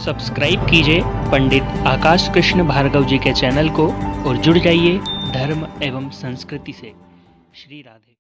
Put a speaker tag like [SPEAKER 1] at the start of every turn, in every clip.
[SPEAKER 1] Subscribe कीजिए पंडित आकाश कृष्ण भार्गव जी के channel को और जुड़ जाइए धर्म एवं संस्कृति से। श्री राधे।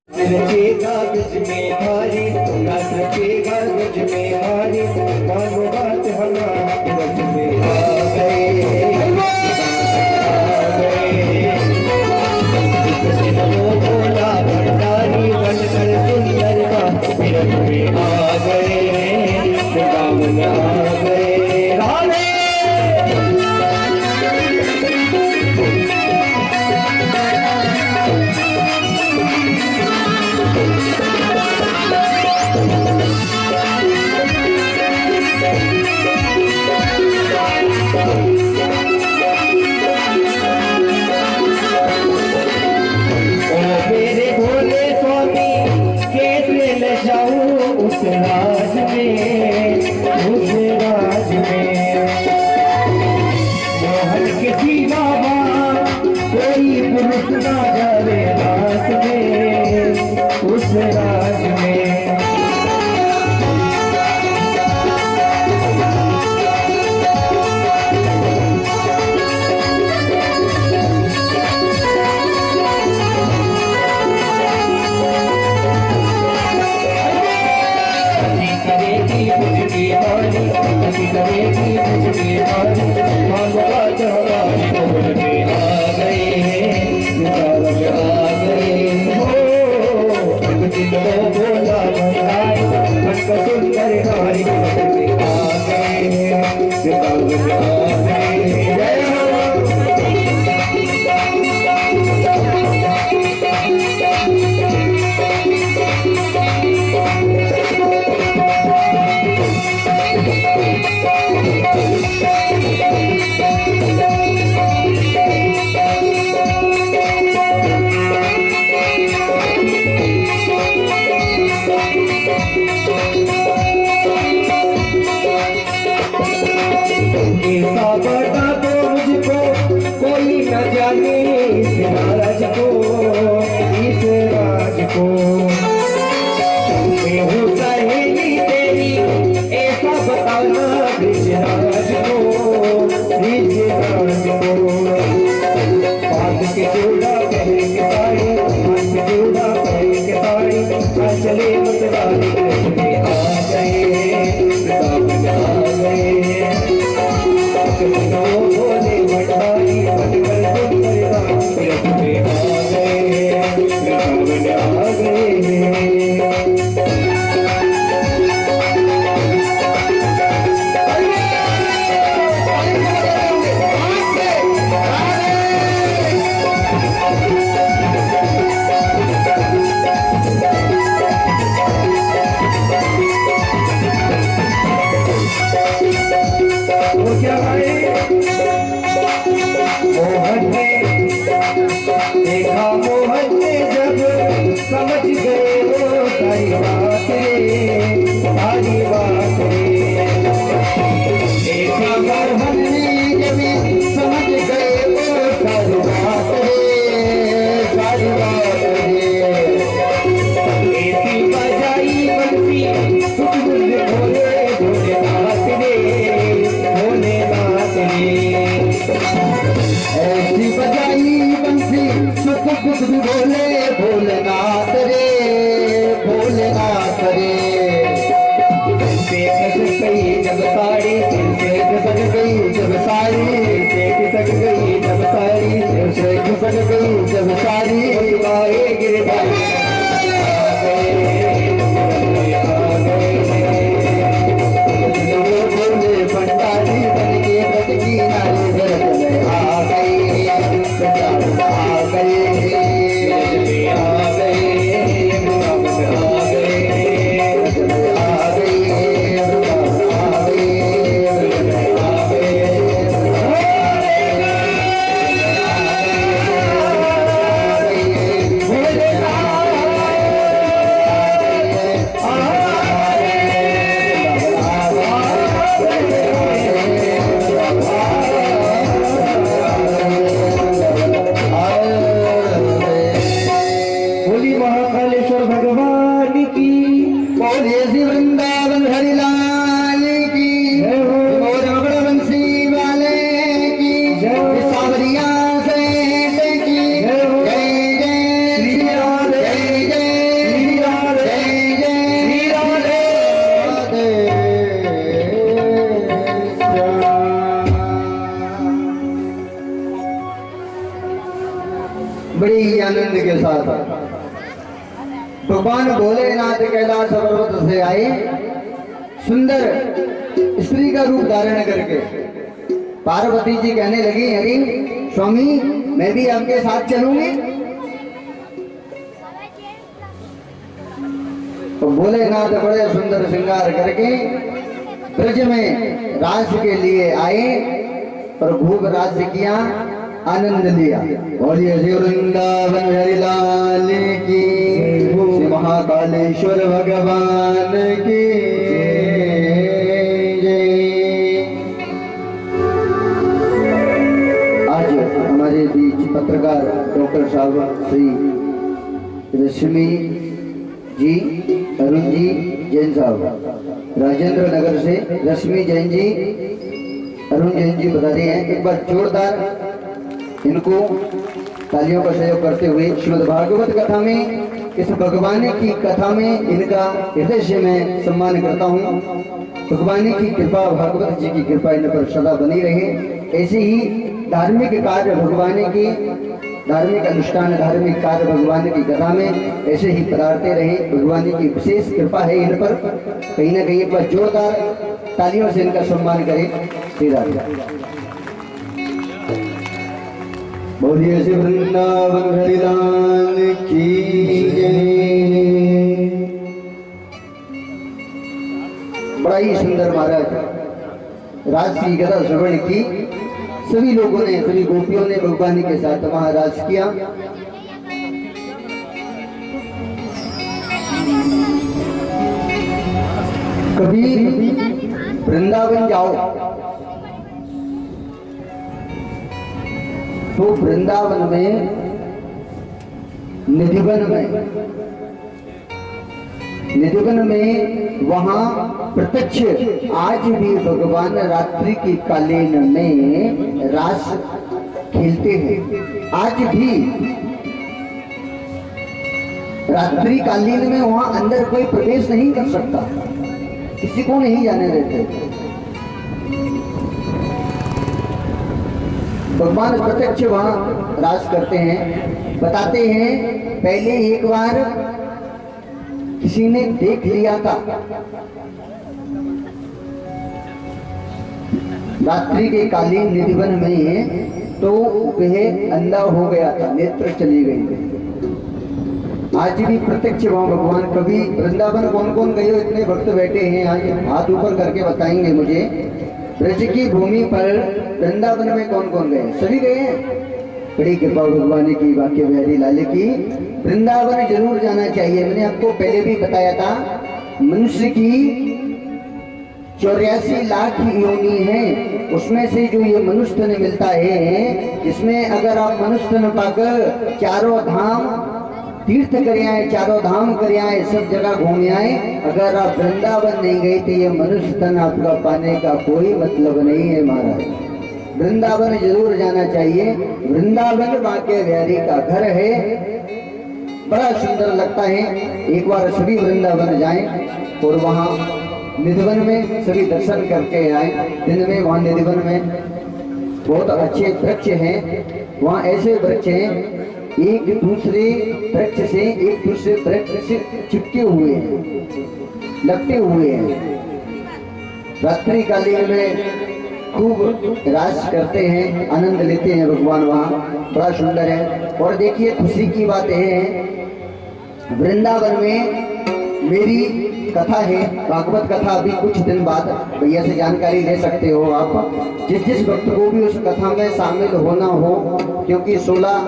[SPEAKER 2] वृंदावन हरिलाल की। भगवान भोलेनाथ कैलाश पर्वत से आए, सुंदर स्त्री का रूप धारण करके। पार्वती जी कहने लगी, अरे स्वामी मैं भी आपके साथ चलूंगी। तो भोलेनाथ बड़े सुंदर श्रृंगार करके ब्रज में रास के लिए आए और खूब रास किया, आनंद लिया। बोलिए श्री वृंदावन हरि लाल की, श्री महाकालेश्वर भगवान की जय। आज हमारे बीच पत्रकार डॉक्टर साहब श्री रश्मि जी, अरुण जी जैन साहब राजेंद्र नगर से, रश्मि जैन जी, अरुण जैन जी बता रहे हैं। एक बार जोरदार इनको तालियों का सहयोग करते हुए श्रीमद् भागवत कथा में, इस भगवान की कथा में इनका हृदय से मैं सम्मान करता हूँ। भगवान की कृपा, भागवत जी की कृपा इन पर सदा बनी रहे। ऐसे ही धार्मिक कार्य भगवान की, धार्मिक अनुष्ठान, धार्मिक कार्य भगवान की कथा में ऐसे ही पधारते रहे। भगवान की विशेष कृपा है इन पर। कहीं ना कहीं एक बार जोरदार तालियों से इनका सम्मान करें। श्री राधे। बोलिए श्री वृंदावन हरि लाल की जय। बड़ा ही सुंदर महाराज रास की कथा श्रवण की। सभी लोगों ने, सभी गोपियों ने भगवान के साथ वहां रास किया। कभी वृंदावन जाओ तो वृंदावन में, निधिवन में वहां प्रत्यक्ष आज भी भगवान रात्रि की कालीन में रास खेलते हैं। आज भी रात्रि कालीन में वहां अंदर कोई प्रवेश नहीं कर सकता, किसी को नहीं जाने देते। भगवान प्रत्यक्ष वहां रास करते हैं। बताते हैं पहले एक बार किसी ने देख लिया था, रात्रि के कालीन निधिवन में, तो वह अंधा हो गया था, नेत्र चली गई। आज भी प्रत्यक्ष वहां भगवान। कभी वृंदावन कौन कौन गए हो? इतने भक्त बैठे हैं, आज हाथ ऊपर करके बताएंगे मुझे। ब्रज की भूमि पर वृंदावन में कौन कौन गए? सभी गए हैं। बड़ी कृपा भगवान की, वाक्य बिहारी लाल की। वृंदावन जरूर जाना चाहिए। मैंने आपको पहले भी बताया था, मनुष्य की 84 लाख योनि है, उसमें से जो ये मनुष्य तन मिलता है, इसमें अगर आप मनुष्य तन पाकर चारों धाम तीर्थ कर आए, चारों धाम कर आए, सब जगह घूम आए, अगर आप वृंदावन नहीं गए तो ये मनुष्य तन आपका पाने का कोई मतलब नहीं है महाराज। वृंदावन जरूर जाना चाहिए। वृंदावन वाक्य बिहारी का घर है, बड़ा सुंदर लगता है। एक बार सभी वृंदावन जाएं और वहाँ निधिवन में सभी दर्शन करके आए। दिन में वहाँ निधिवन में बहुत अच्छे वृक्ष हैं, वहाँ ऐसे वृक्ष हैं एक दूसरे वृक्ष से, एक दूसरे वृक्ष से चिपके हुए हैं, लगते हुए हैं। रात्रि कालीन में खूब रास करते हैं, आनंद लेते हैं भगवान वहाँ। बड़ा सुंदर है। और देखिए खुशी की बात यह है, वृंदावन में मेरी कथा है, भागवत कथा। अभी कुछ दिन बाद भैया से जानकारी ले सकते हो आप। जिस भक्त को भी उस कथा में शामिल होना हो, क्योंकि 16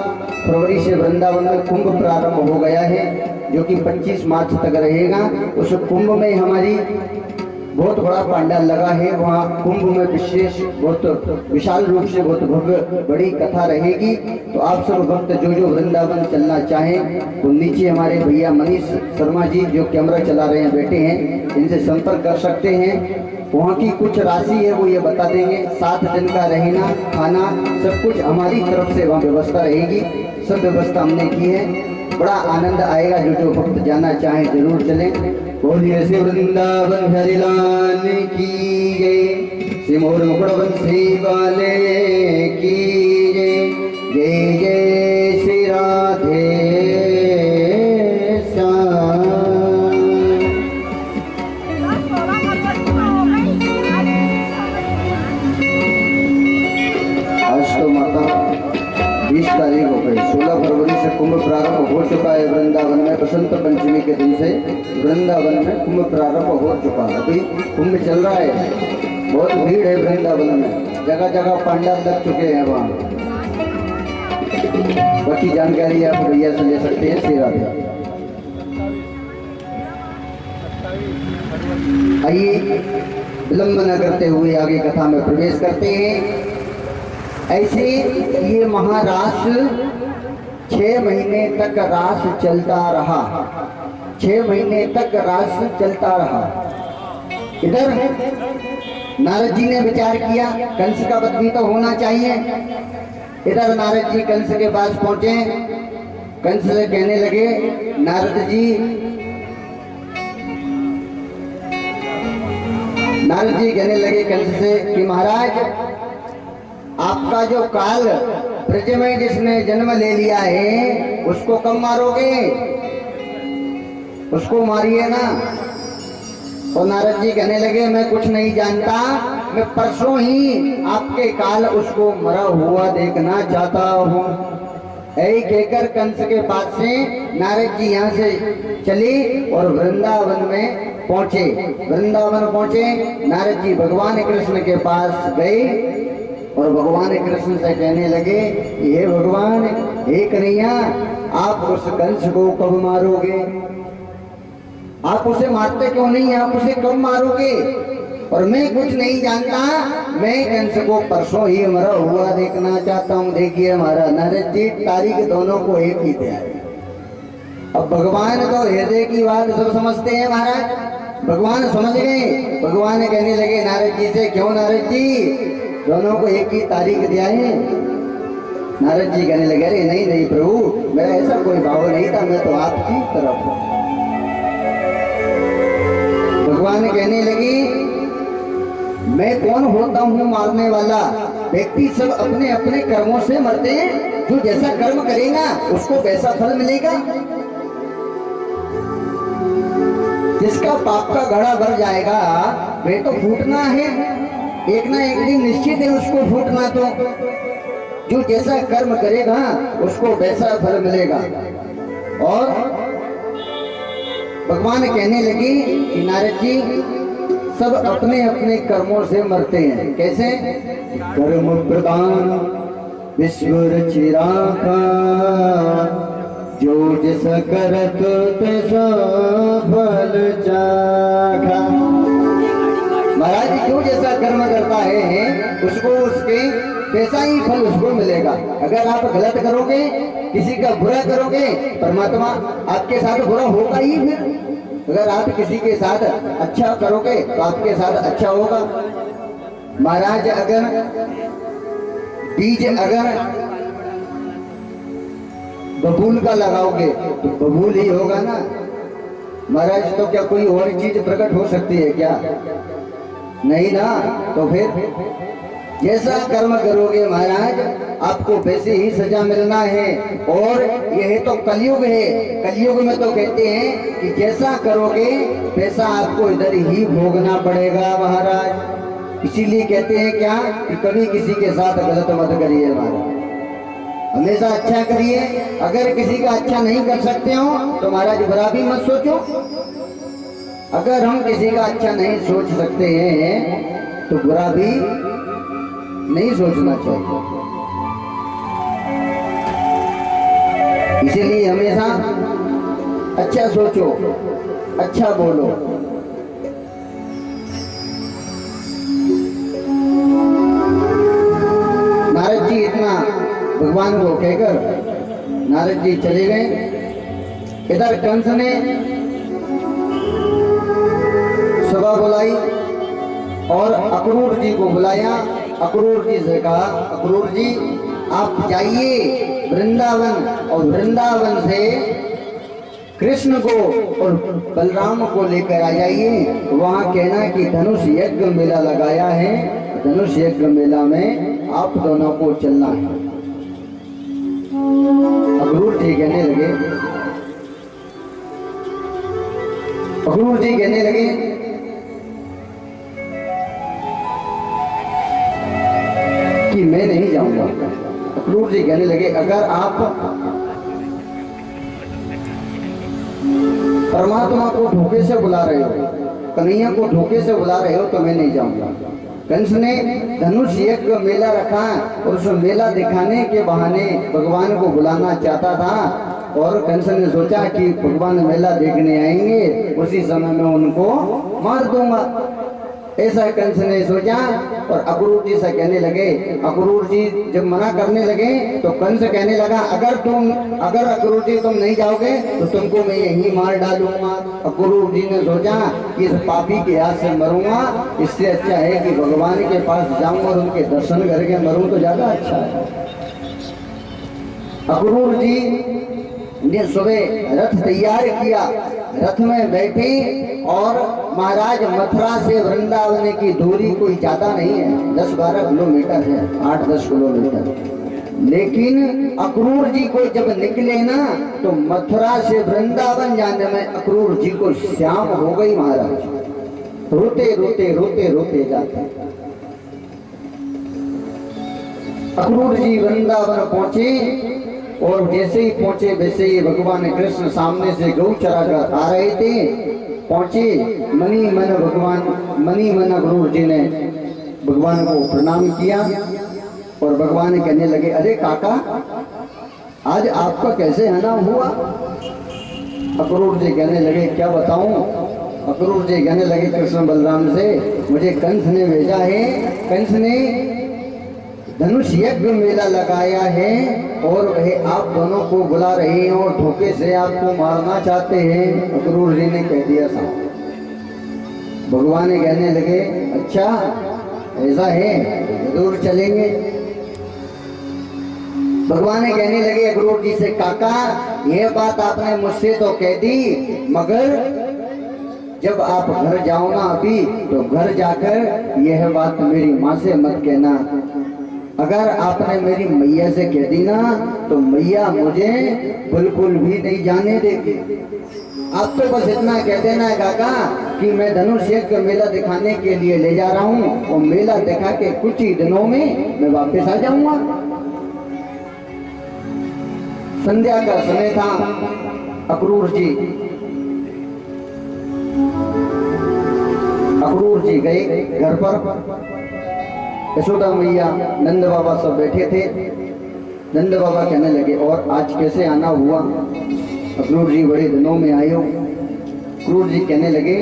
[SPEAKER 2] फरवरी से वृंदावन में कुंभ प्रारंभ हो गया है, जो कि 25 मार्च तक रहेगा। उस कुंभ में हमारी बहुत बड़ा पंडाल लगा है। वहाँ कुंभ में विशेष, बहुत विशाल रूप से, बहुत भव्य बड़ी कथा रहेगी। तो आप सब भक्त जो जो वृंदावन चलना चाहें, तो नीचे हमारे भैया मनीष शर्मा जी जो कैमरा चला रहे हैं बैठे हैं, इनसे संपर्क कर सकते हैं। वहाँ की कुछ राशि है वो ये बता देंगे। 7 दिन का रहना खाना सब कुछ हमारी तरफ से वहाँ व्यवस्था रहेगी, सब व्यवस्था हमने की है। बड़ा आनंद आएगा। जो जो भक्त जाना चाहे जरूर चलें। बोलिए श्री वृंदावन हरि लाल की जय, श्री मोर मुकुट बंसी वाले की जय। जय जय श्री राधे श्याम। बसंत पंचमी के दिन से वृंदावन में कुंभ प्रारंभ हो चुका है। अभी कुंभ चल रहा है, बहुत भीड़ है वृंदावन में, जगह जगह पंडाल लग चुके हैं वहाँ। बाकी जानकारी आप भैया से ले सकते हैं। श्री राधे। आइए विलंब न करते हुए आगे कथा में प्रवेश करते हैं। ऐसे ये महारास 6 महीने तक रास चलता रहा। 6 महीने तक रास चलता रहा। इधर नारद जी ने विचार किया कंस का वध भी तो होना चाहिए। इधर नारद जी कंस के पास पहुंचे। कंस से कहने लगे, नारद जी कहने लगे कंस से कि महाराज, आपका जो काल ब्रज में जिसने जन्म ले लिया है उसको कब मारोगे? उसको मारिए ना। तो नारद जी कहने लगे, मैं कुछ नहीं जानता, मैं परसों ही आपके काल उसको मरा हुआ देखना चाहता हूँ। यही कहकर कंस के पास से नारद जी यहाँ से चली और वृंदावन में पहुंचे। वृंदावन पहुंचे, नारद जी भगवान कृष्ण के पास गए और भगवान कृष्ण से कहने लगे, हे भगवान, हे कन्हैया, आप उस कंस को कब मारोगे? आप उसे मारते क्यों नहीं? आप उसे कब मारोगे? और मैं कुछ नहीं जानता, मैं कंस को परसों ही मरा हुआ देखना चाहता हूँ। देखिए हमारा नारद जी तारीख दोनों को एक ही थे। अब भगवान तो हृदय की बात सब समझते हैं महाराज। भगवान समझ गए। भगवान कहने लगे नारद जी से, क्यों नारद जी, दोनों को एक ही तारीख दिया है? नारद जी कहने लगे, अरे नहीं नहीं प्रभु, मेरा ऐसा कोई भाव नहीं था, मैं तो आपकी तरफ हूं। भगवान कहने लगे, मैं कौन होता हूँ मारने वाला? व्यक्ति सब अपने अपने कर्मों से मरते हैं। जो जैसा कर्म करेगा उसको वैसा फल मिलेगा। जिसका पाप का घड़ा भर जाएगा वे तो फूटना है, एक ना एक दिन निश्चित है उसको फूटना। तो जो जैसा कर्म करेगा उसको वैसा फल मिलेगा। और भगवान कहने लगे कि नारद जी, सब अपने अपने कर्मों से मरते हैं। कैसे? कर्म प्रदान विश्व रचिराका, जो जैसा करत तैसा फल चाखा। महाराज, जो जैसा कर्म करता है उसको उसके वैसा ही फल उसको मिलेगा। अगर आप गलत करोगे, किसी का बुरा करोगे, परमात्मा आपके साथ बुरा होगा ही। फिर अगर आप किसी के साथ अच्छा करोगे तो आपके साथ अच्छा होगा। महाराज, अगर बीज अगर बबूल का लगाओगे तो बबूल ही होगा ना महाराज। तो क्या कोई और चीज प्रकट हो सकती है क्या? नहीं ना। तो फिर जैसा कर्म करोगे महाराज, आपको वैसे ही सजा मिलना है। और यह तो कलयुग है। कलयुग में तो कहते हैं कि जैसा करोगे वैसा आपको इधर ही भोगना पड़ेगा महाराज। इसीलिए कहते हैं क्या कि कभी किसी के साथ गलत मत करिए महाराज, हमेशा अच्छा करिए। अगर किसी का अच्छा नहीं कर सकते हो तो महाराज बुरा भी मत सोचो। अगर हम किसी का अच्छा नहीं सोच सकते हैं तो बुरा भी नहीं सोचना चाहिए। इसीलिए हमेशा अच्छा सोचो, अच्छा बोलो। नारद जी इतना भगवान को कहकर नारद जी चले गए। इधर कंस ने सभा बुलाई और अक्रूर जी को बुलाया। अक्रूर जी से कहा, अक्रूर जी आप जाइए वृंदावन और वृंदावन से कृष्ण को और बलराम को लेकर आ जाइए। वहां कहना कि धनुष यज्ञ मेला लगाया है, धनुष यज्ञ मेला में आप दोनों को चलना है। अक्रूर जी कहने लगे, अक्रूर जी कहने लगे कि मैं नहीं जाऊंगा। अक्रूर जी कहने लगे, अगर आप परमात्मा को धोखे से बुला रहे हो, कन्हैया को धोखे से बुला रहे हो तो मैं नहीं जाऊंगा। कंस ने धनुष यज्ञ का मेला रखा और उस मेला दिखाने के बहाने भगवान को बुलाना चाहता था और कंस ने सोचा कि भगवान मेला देखने आएंगे, उसी समय में उनको मार दूंगा। ऐसा कंस ने सोचा और अक्रूर जी से कहने लगे। अक्रूर जी जब मना करने लगे तो कंस कहने लगा अगर अक्रूर जी तुम नहीं जाओगे तो तुमको मैं यहीं मार डालूंगा। अक्रूर जी ने सोचा कि इस पापी के हाथ से मरूंगा, इससे अच्छा है कि भगवान के पास जाऊं और उनके दर्शन करके मरूं तो ज्यादा अच्छा है। अक्रूर जी ने सुबह रथ तैयार किया, रथ में बैठे और महाराज मथुरा से वृंदावन की दूरी कोई ज्यादा नहीं है, 10-12 किलोमीटर है, 8-10 किलोमीटर। लेकिन अक्रूर जी को जब निकले ना तो मथुरा से वृंदावन जाने में अक्रूर जी को शाम हो गई। महाराज रोते रोते रोते रोते जाते। अक्रूर जी वृंदावन पहुंचे और जैसे ही पहुंचे वैसे ही भगवान कृष्ण सामने से गौ चरा कर आ रहे थे। पहुंचे मनी मन अक्रूर जी ने भगवान को प्रणाम किया और भगवान कहने लगे, अरे काका आज आपका कैसे आना हुआ? अक्रूर जी कहने लगे, क्या बताऊं? अक्रूर जी कहने लगे कृष्ण बलराम से, मुझे कंस ने भेजा है, कंस ने धनुष यज्ञ मेला लगाया है और वह आप दोनों को बुला रहे हैं और धोखे से आपको मारना चाहते हैं। अक्रूर जी ने कह दिया साहब। भगवान कहने लगे, अच्छा ऐसा है, जरूर चलेंगे। भगवान कहने लगे अक्रूर जी से, काका यह बात आपने मुझसे तो कह दी, मगर जब आप घर जाओ ना अभी तो घर जाकर यह बात मेरी माँ से मत कहना। अगर आपने मेरी मैया से कह दी ना तो मैया मुझे बिल्कुल भी नहीं जाने देगी। आप तो बस इतना कह देना है काका कि मैं धनुष यज्ञ मेला दिखाने के लिए ले जा रहा हूँ और मेला दिखा के कुछ ही दिनों में मैं वापस आ जाऊंगा। संध्या का समय था। अक्रूर जी गए घर पर। यशोदा मैया नंद बाबा सब बैठे थे। नंद बाबा कहने लगे, और आज कैसे आना हुआ? अक्रूर जी बड़े दिनों में आए हो। अक्रूर जी कहने लगे,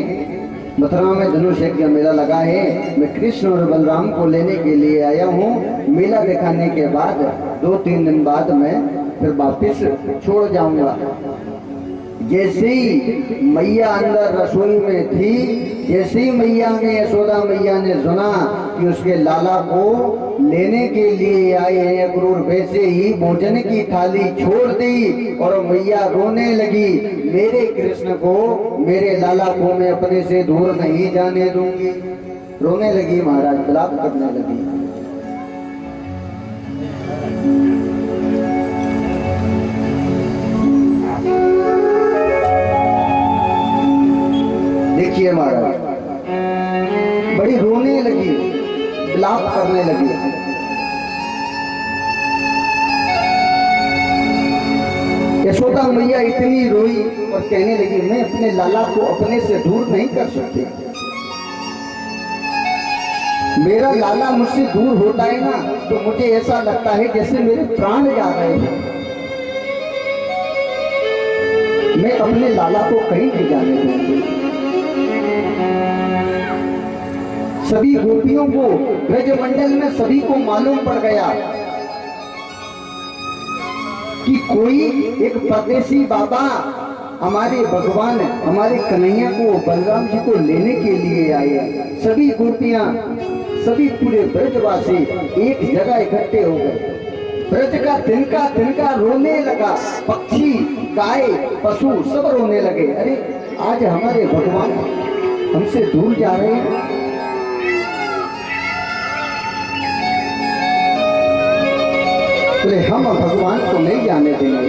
[SPEAKER 2] मथुरा में धनुष यज्ञ मेला लगा है, मैं कृष्ण और बलराम को लेने के लिए आया हूँ। मेला दिखाने के बाद 2-3 दिन बाद मैं फिर वापिस छोड़ जाऊंगा। जैसे ही मैया अंदर रसोई में थी, जैसे ही मैया ने यशोदा मैया ने सुना कि उसके लाला को लेने के लिए आए हैं अक्रूर, वैसे ही भोजन की थाली छोड़ दी और मैया रोने लगी, मेरे कृष्ण को, मेरे लाला को मैं अपने से दूर नहीं जाने दूंगी। रोने लगी महाराज, विलाप करने लगी। देखिए महाराज बड़ी रोने लगी, विलाप करने लगी। यशोदा मैया इतनी रोई और कहने लगी, मैं अपने लाला को अपने से दूर नहीं कर सकती। मेरा लाला मुझसे दूर होता है ना तो मुझे ऐसा लगता है जैसे मेरे प्राण जा रहे हैं। मैं अपने लाला को कहीं नहीं जाने दूंगी। सभी गोपियों को, ब्रजमंडल में सभी को मालूम पड़ गया कि कोई एक परदेसी बाबा हमारे भगवान, हमारे कन्हैया को, बलराम जी को लेने के लिए आए। सभी गोपियां, सभी पूरे ब्रजवासी एक जगह इकट्ठे हो गए। ब्रज का तिनका रोने लगा, पक्षी, गाय, पशु सब रोने लगे। अरे आज हमारे भगवान हमसे दूर जा रहे हैं। हम भगवान को नहीं जाने देंगे।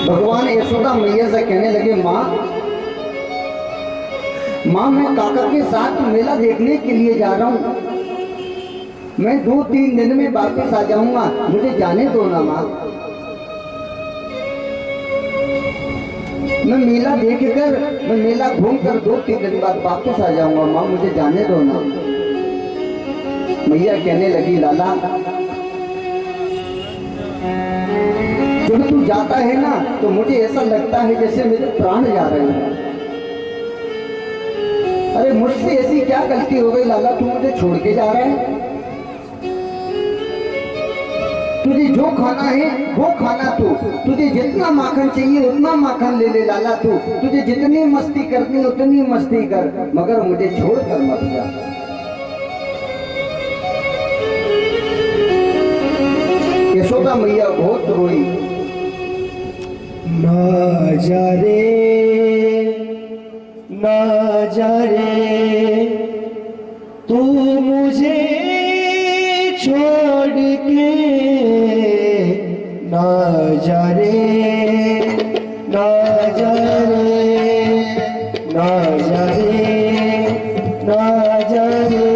[SPEAKER 2] भगवान यशोदा मैया से कहने लगे, माँ मैं काका के साथ मेला देखने के लिए जा रहा हूँ। मैं 2-3 दिन में वापस आ जाऊंगा, मुझे जाने दो ना माँ। मैं मेला देखकर, मैं मेला घूमकर 2-3 दिन बाद वापस आ जाऊंगा माँ, मुझे जाने दो ना। मैया कहने लगी लाला, जब तू जाता है ना तो मुझे ऐसा लगता है जैसे मेरे प्राण जा रहे हैं। अरे मुझसे ऐसी क्या गलती हो गई लाला, तू मुझे छोड़ के जा रहा है? तुझे जो खाना है वो खाना तू, तुझे जितना माखन चाहिए उतना माखन ले ले लाला तू, तुझे जितनी मस्ती करनी उतनी मस्ती कर, मगर मुझे छोड़ कर मत जा। यशोदा मैया बहुत रोई।
[SPEAKER 3] ना जा रे, ना जा रे, तू मुझे छोड़ के ना जा रे, ना जा रे, ना जा रे, ना जा रे,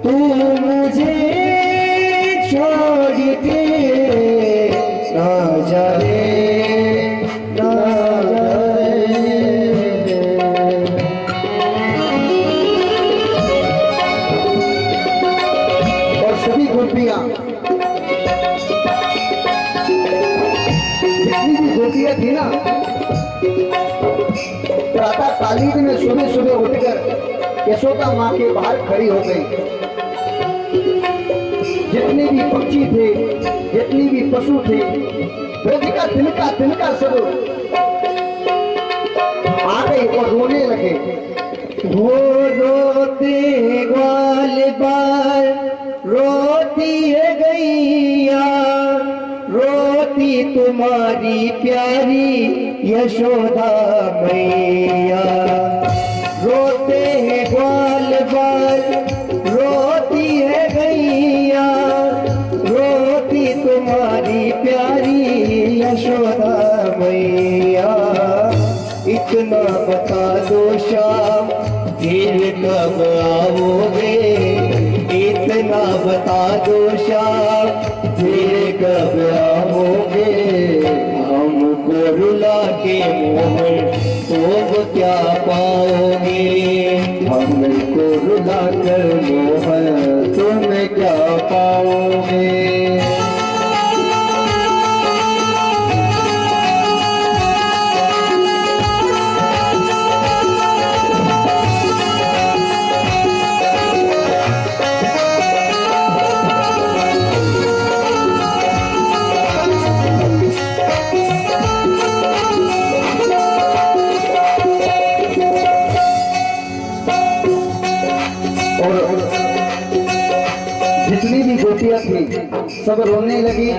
[SPEAKER 3] तू मुझे छोड़ के ना जा रे, ना जा रे।
[SPEAKER 2] और सभी गोपियां, जितनी भी गोपियां थी ना, प्रातः कालीन में सुबह सुबह उठकर यशोदा माँ के बाहर खड़ी हो गई। जितने भी पक्षी थे, जितनी भी पशु थे, ब्रज का तिनका सब आ गए और रोने लगे।
[SPEAKER 3] वो रोते ग्वाल बाल, रोती है गैया, रोती तुम्हारी प्यारी यशोदा मैया। रोते हैं ग्वाल बाल, रोती है गैया, रोती तुम्हारी प्यारी यशोदा मैया। इतना बता दो शाम, फिर कब आओगे? इतना बता दो शाम, फिर कब आओगे? हमको रुला के मोहन तुम क्या पाओगे? हमको रुला कर मोहन तुम क्या पाओगे?
[SPEAKER 2] जितनी भी गोपियां थी सब रोने लगी।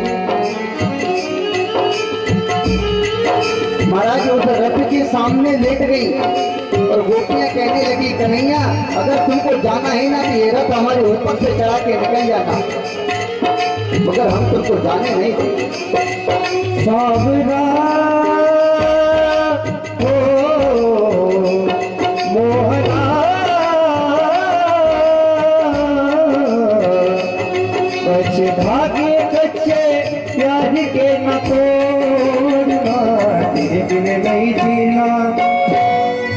[SPEAKER 2] महाराज उस रथ के सामने लेट गई और गोपियां कहने लगी, कन्हैया अगर तुमको जाना है ना तो ये रथ हमारे ऊपर से चढ़ा के निकल जाना, मगर हम तुमको जाने नहीं देंगे।
[SPEAKER 3] सावरा हो मोहना, कच्चे धागे कच्चे प्यार के न तोड़ना, तेरे बिन नहीं जीना,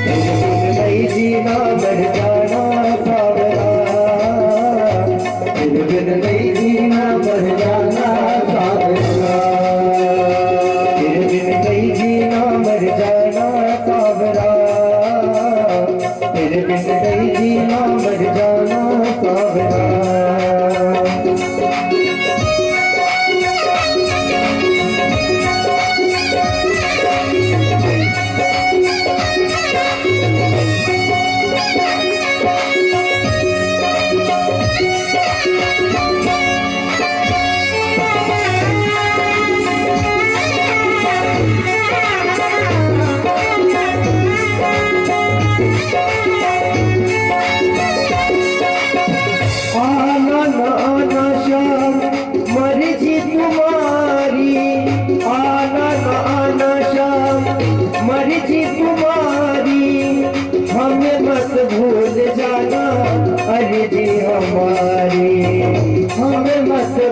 [SPEAKER 3] तेरे बिन नहीं जीना, मर जाना सावरा, तेरे बिन नहीं जीना, मर जाना सावरा, तेरे बिन नहीं जीना, मर जाना सावरा, तेरे बिन नहीं जीना, मर जाना सावरा।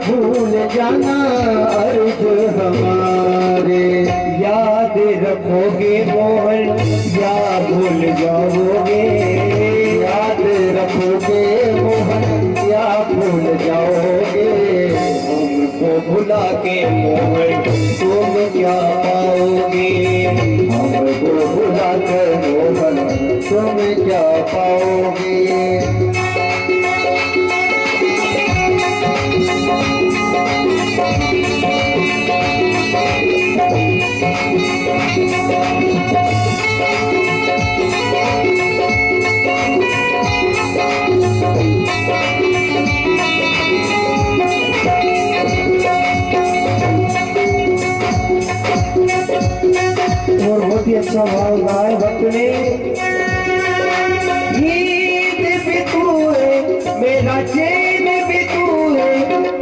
[SPEAKER 3] भूल जाना अर्ज हमारे। याद रखोगे मोहन या भूल जाओगे,
[SPEAKER 2] याद रखोगे मोहन या भूल जाओगे।
[SPEAKER 3] हमको भुला के मोहन तुम क्या पाओगे,
[SPEAKER 2] हमको भुला कर मोहन तुम क्या पाओगे।
[SPEAKER 3] और बहुत ही अच्छा भाव गाए भक्त ने। नींद भी तू है मेरा चैन भी तू है,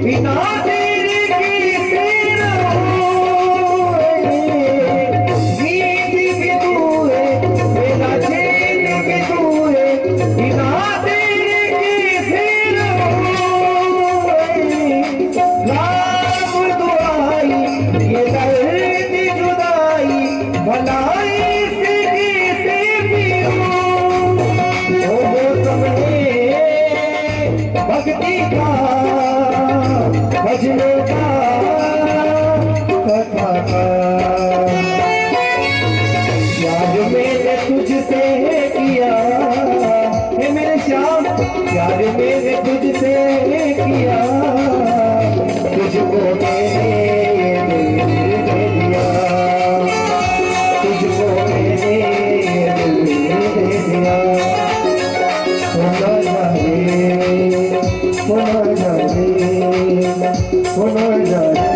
[SPEAKER 3] बिना तेरे कैसे रहूं। नींद भी तू है मेरा चैन भी तू है, बिना तेरे कैसे रहूं। राम दुआई ये दर्द जुदाई भलाई से कैसे पीऊं। वो समझे भक्ति का भजन का कथा का। प्यार मैंने तुझसे किया है मेरे श्याम, प्यार मैंने तुझसे किया, तुझको मैंने दिल दे दिया, तुझको मैंने दिल दे दिया। होना जाए होना जाए होना जाए।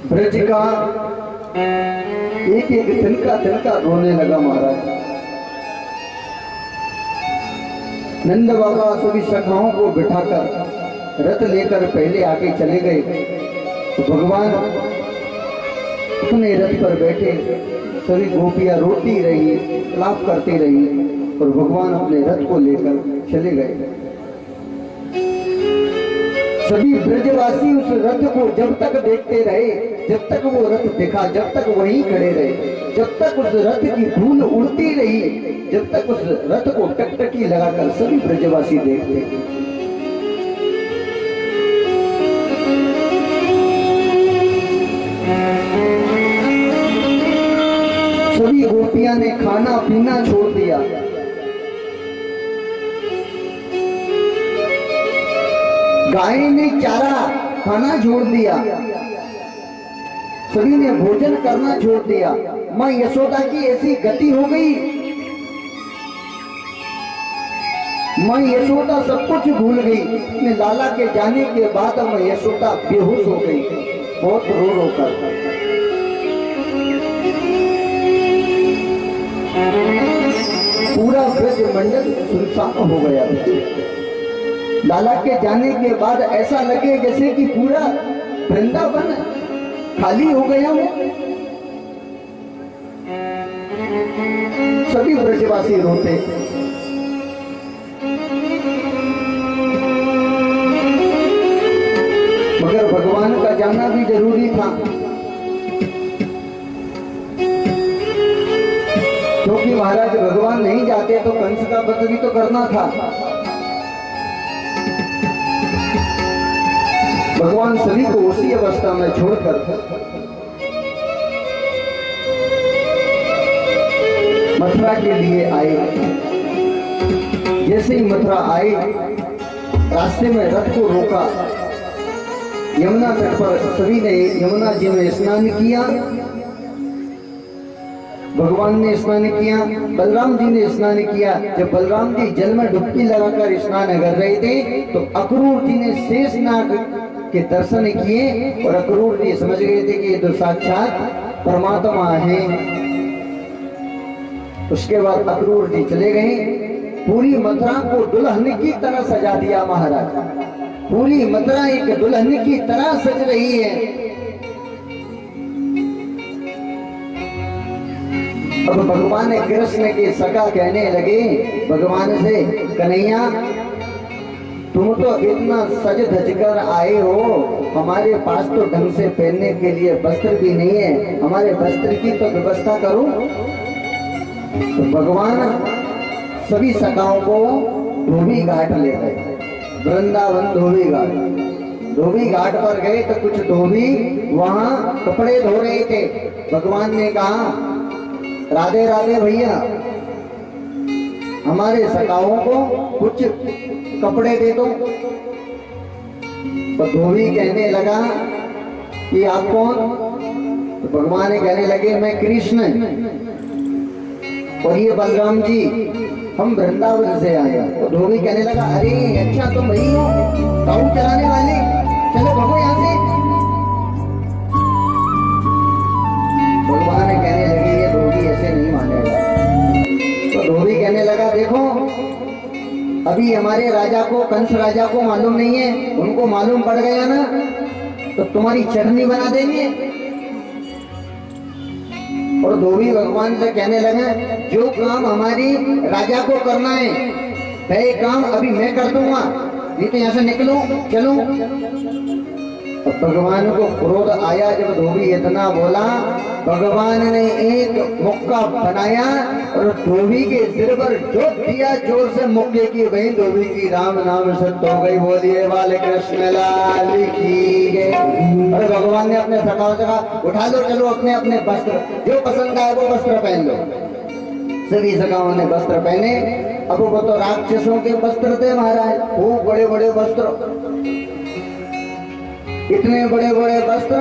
[SPEAKER 2] ब्रज का एक एक तिनका रोने लगा महाराज। नंद बाबा सभी सखाओं को बिठाकर रथ लेकर पहले आगे चले गए, तो भगवान अपने रथ पर बैठे, सभी गोपियां रोती रही, लाभ करती रही, और भगवान अपने रथ को लेकर चले गए। सभी ब्रजवासी उस रथ को जब तक देखते रहे, जब तक वो रथ दिखा, जब तक वहीं खड़े रहे, जब तक उस रथ की धूल उड़ती रही, जब तक उस रथ को टकटकी लगाकर सभी ब्रजवासी देखते। सभी गोपियां ने खाना पीना छोड़ दिया, गाय ने चारा खाना छोड़ दिया, सभी ने भोजन करना छोड़ दिया। मां यशोदा की ऐसी गति हो गई, मां यशोदा सब कुछ भूल गई। अपने लाला के जाने के बाद मां यशोदा बेहोश हो गई, बहुत रो रो कर। पूरा ब्रज मंडल सुनसान हो गया। लाला के जाने के बाद ऐसा लगे जैसे कि पूरा वृंदावन खाली हो गया हो। सभी ब्रजवासी रोते। मगर भगवान का जाना भी जरूरी था, क्योंकि महाराज भगवान नहीं जाते तो कंस का वध भी तो करना था। भगवान सभी को उसी अवस्था में छोड़कर मथुरा के लिए आए। जैसे ही मथुरा आए, रास्ते में रथ को रोका, यमुना तट पर सभी ने यमुना जी में स्नान किया। भगवान ने स्नान किया, बलराम जी ने स्नान किया। जब बलराम जी जल में डुबकी लगाकर स्नान कर रहे थे, तो अक्रूर जी ने शेषनाग के दर्शन किए, और अक्रूर जी समझ गए थे कि ये तो साक्षात परमात्मा है। उसके बाद अक्रूर जी चले गए। पूरी मथुरा को दुल्हन की तरह सजा दिया महाराज। पूरी मथुरा एक दुल्हन की तरह सज रही है। अब भगवान कृष्ण के सखा कहने लगे भगवान से, कन्हैया तुम तो इतना सज धज कर आए हो, हमारे पास तो ढंग से पहनने के लिए वस्त्र भी नहीं है, हमारे वस्त्र की तो व्यवस्था करो। तो भगवान सभी सखाओं को धोबी घाट ले गए, वृंदावन धोबी घाट। धोबी घाट पर गए तो कुछ धोबी वहां कपड़े धो रहे थे। भगवान ने कहा, राधे राधे भैया, हमारे सखाओं को कुछ कपड़े दे दो। तो धोबी कहने लगा कि आप कौन? तो भगवान ने कहने लगे, मैं कृष्ण और ये बलराम जी, हम वृंदावन से आए। तो धोबी कहने लगा, अरे अच्छा तुम वही हो गाँव चलाने वाले, चलो भगो यहाँ से। भगवान कहने लगे, ये धोबी ऐसे नहीं मानेगा। तो धोबी कहने लगा, देखो अभी हमारे राजा को, कंस राजा को मालूम नहीं है, उनको मालूम पड़ गया ना तो तुम्हारी चटनी बना देंगे। और धोबी भगवान से कहने लगा, जो काम हमारी राजा को करना है वह काम अभी मैं कर दूंगा, नहीं तो यहाँ से निकलो, चलो। भगवान को क्रोध आया जब धोबी इतना बोला। भगवान ने एक मुक्का बनाया और धोबी के सिर पर जोत दिया, जोर से मुक्के की, वही धोबी की राम नाम सत्य हो गई। बोलिए बाल कृष्ण लाल की जय। और भगवान ने अपने सखाओं से कहा, उठा लो, चलो अपने अपने वस्त्र, जो पसंद आए वो वस्त्र पहन लो। सभी सखाओं ने वस्त्र पहने। अब वो तो राक्षसों के वस्त्र थे महाराज, खूब बड़े बड़े वस्त्र, इतने बड़े बड़े वस्त्र।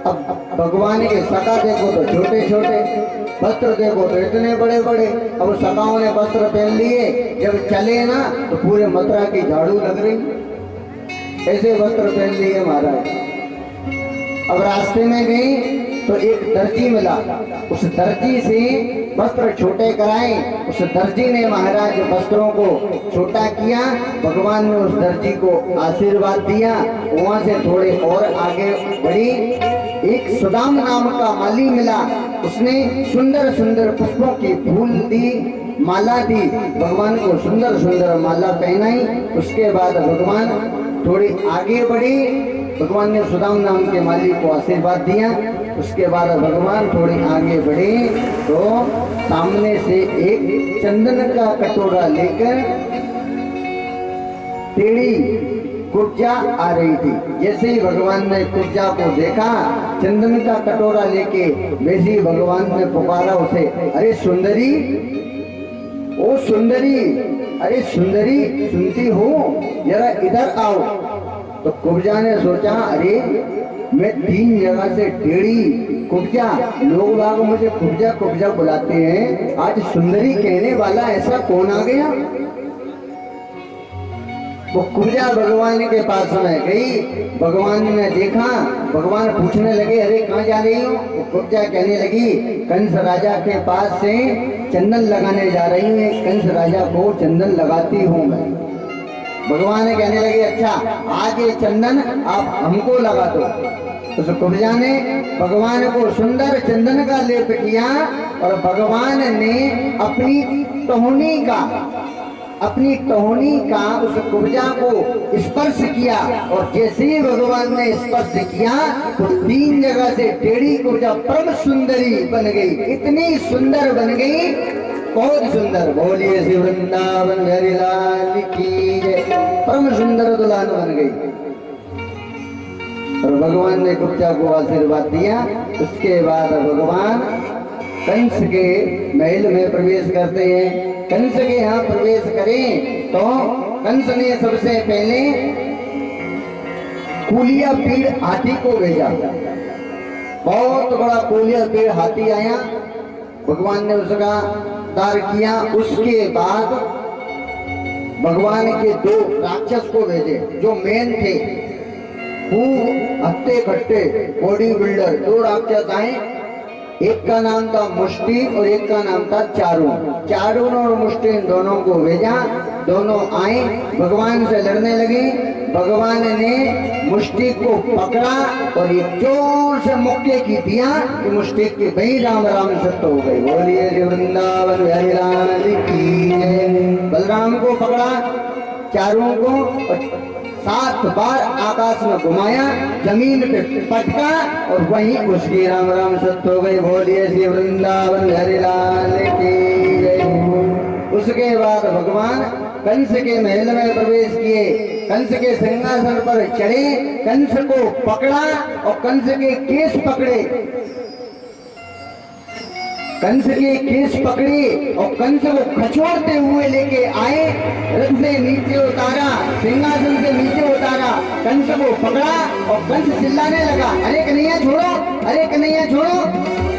[SPEAKER 2] अब भगवान के सखा देखो तो छोटे छोटे वस्त्र, देखो तो इतने बड़े बड़े। अब सखाओं ने वस्त्र पहन लिए, जब चले ना तो पूरे मथुरा की झाड़ू लग रही, ऐसे वस्त्र पहन लिए महाराज। अब रास्ते में गए तो एक दर्जी मिला, उस दर्जी से वस्त्र छोटे कराए। उस दर्जी ने महाराज वस्त्रों को छोटा किया। भगवान ने उस दर्जी को आशीर्वाद दिया। वहां से थोड़े और आगे बढ़ी, एक सुदाम नाम का माली मिला, उसने सुंदर सुंदर पुष्पों की फूल दी, माला दी, भगवान को सुंदर सुंदर माला पहनाई। उसके बाद भगवान थोड़ी आगे बढ़े, भगवान ने सुदाम नाम के माली को आशीर्वाद दिया। उसके बाद भगवान थोड़ी आगे बढ़े तो सामने से एक चंदन का कटोरा लेकर टेढ़ी कुब्जा आ रही थी। जैसे ही भगवान ने कुब्जा को देखा, चंदन का कटोरा लेके, वैसे ही भगवान ने पुकारा उसे, अरे सुंदरी, ओ सुंदरी, अरे सुंदरी सुनती हो, जरा इधर आओ। तो कुब्जा ने सोचा, अरे मैं 3 जगह से टेढ़ी कुब्जा, लोग बाग मुझे कुब्जा कुब्जा बुलाते हैं, आज सुंदरी कहने वाला ऐसा कौन आ गया। वो कुब्जा भगवान के पास में गई। भगवान ने देखा, भगवान पूछने लगे, अरे कहाँ जा रही हो? वो कुब्जा कहने लगी, कंस राजा के पास से चंदन लगाने जा रही है, कंस राजा को चंदन लगाती हूँ मैं। भगवान कहने लगे, अच्छा आज ये चंदन आप हमको लगा दो। उस कुब्जा ने भगवान को सुंदर चंदन का लेप किया और भगवान ने अपनी टहनी का उस कुब्जा को स्पर्श किया। और जैसे ही भगवान ने स्पर्श किया तो 3 जगह से टेढ़ी कुब्जा परम सुंदरी बन गई, इतनी सुंदर बन गई, बहुत सुंदर। बोलिए श्री वृंदावन बिहारी लाल की जय। परम सुंदर दुल्हन बन गई और भगवान ने कुब्जा को आशीर्वाद दिया। उसके बाद भगवान कंस के महल में प्रवेश करते हैं। कंस के यहाँ प्रवेश करें तो कंस ने सबसे पहले कूलिया पीड़ हाथी को भेजा। बहुत बड़ा कूलिया पीड़ हाथी आया, भगवान ने उसका दार किया। उसके बाद भगवान के 2 राक्षस को भेजे जो मेन थे, खूब हट्टे खट्टे बॉडी बिल्डर। 2 राक्षस आए, एक का नाम था मुष्टि और एक का नाम था चारून। चारून और मुष्टि दोनों को भेजा, दोनों आए, भगवान से लड़ने लगे। भगवान ने मुष्टि को पकड़ा और ये जोर से मुक्के की दिया कि मुष्टि के वही राम राम सत्य हो गई। बोलिए श्री वृंदावन बिहारी लाल की जय। बलराम को पकड़ा चारों को और 7 बार आकाश में घुमाया, जमीन पे पटका और वहीं उसकी राम राम सत्य हो गई। बोलिए श्री वृंदावन बिहारी लाल की जय। उसके बाद भगवान कंस के महल में प्रवेश किए, कंस के सिंहासन पर चढ़े, कंस को पकड़ा और कंस के केस पकड़े, कंस के केस पकड़े और कंस को खचोड़ते हुए लेके आए, रथ से नीचे उतारा, सिंहासन से नीचे उतारा, कंस को पकड़ा और कंस चिल्लाने लगा, अरे कन्हैया छोड़ो, अरे कन्हैया छोड़ो।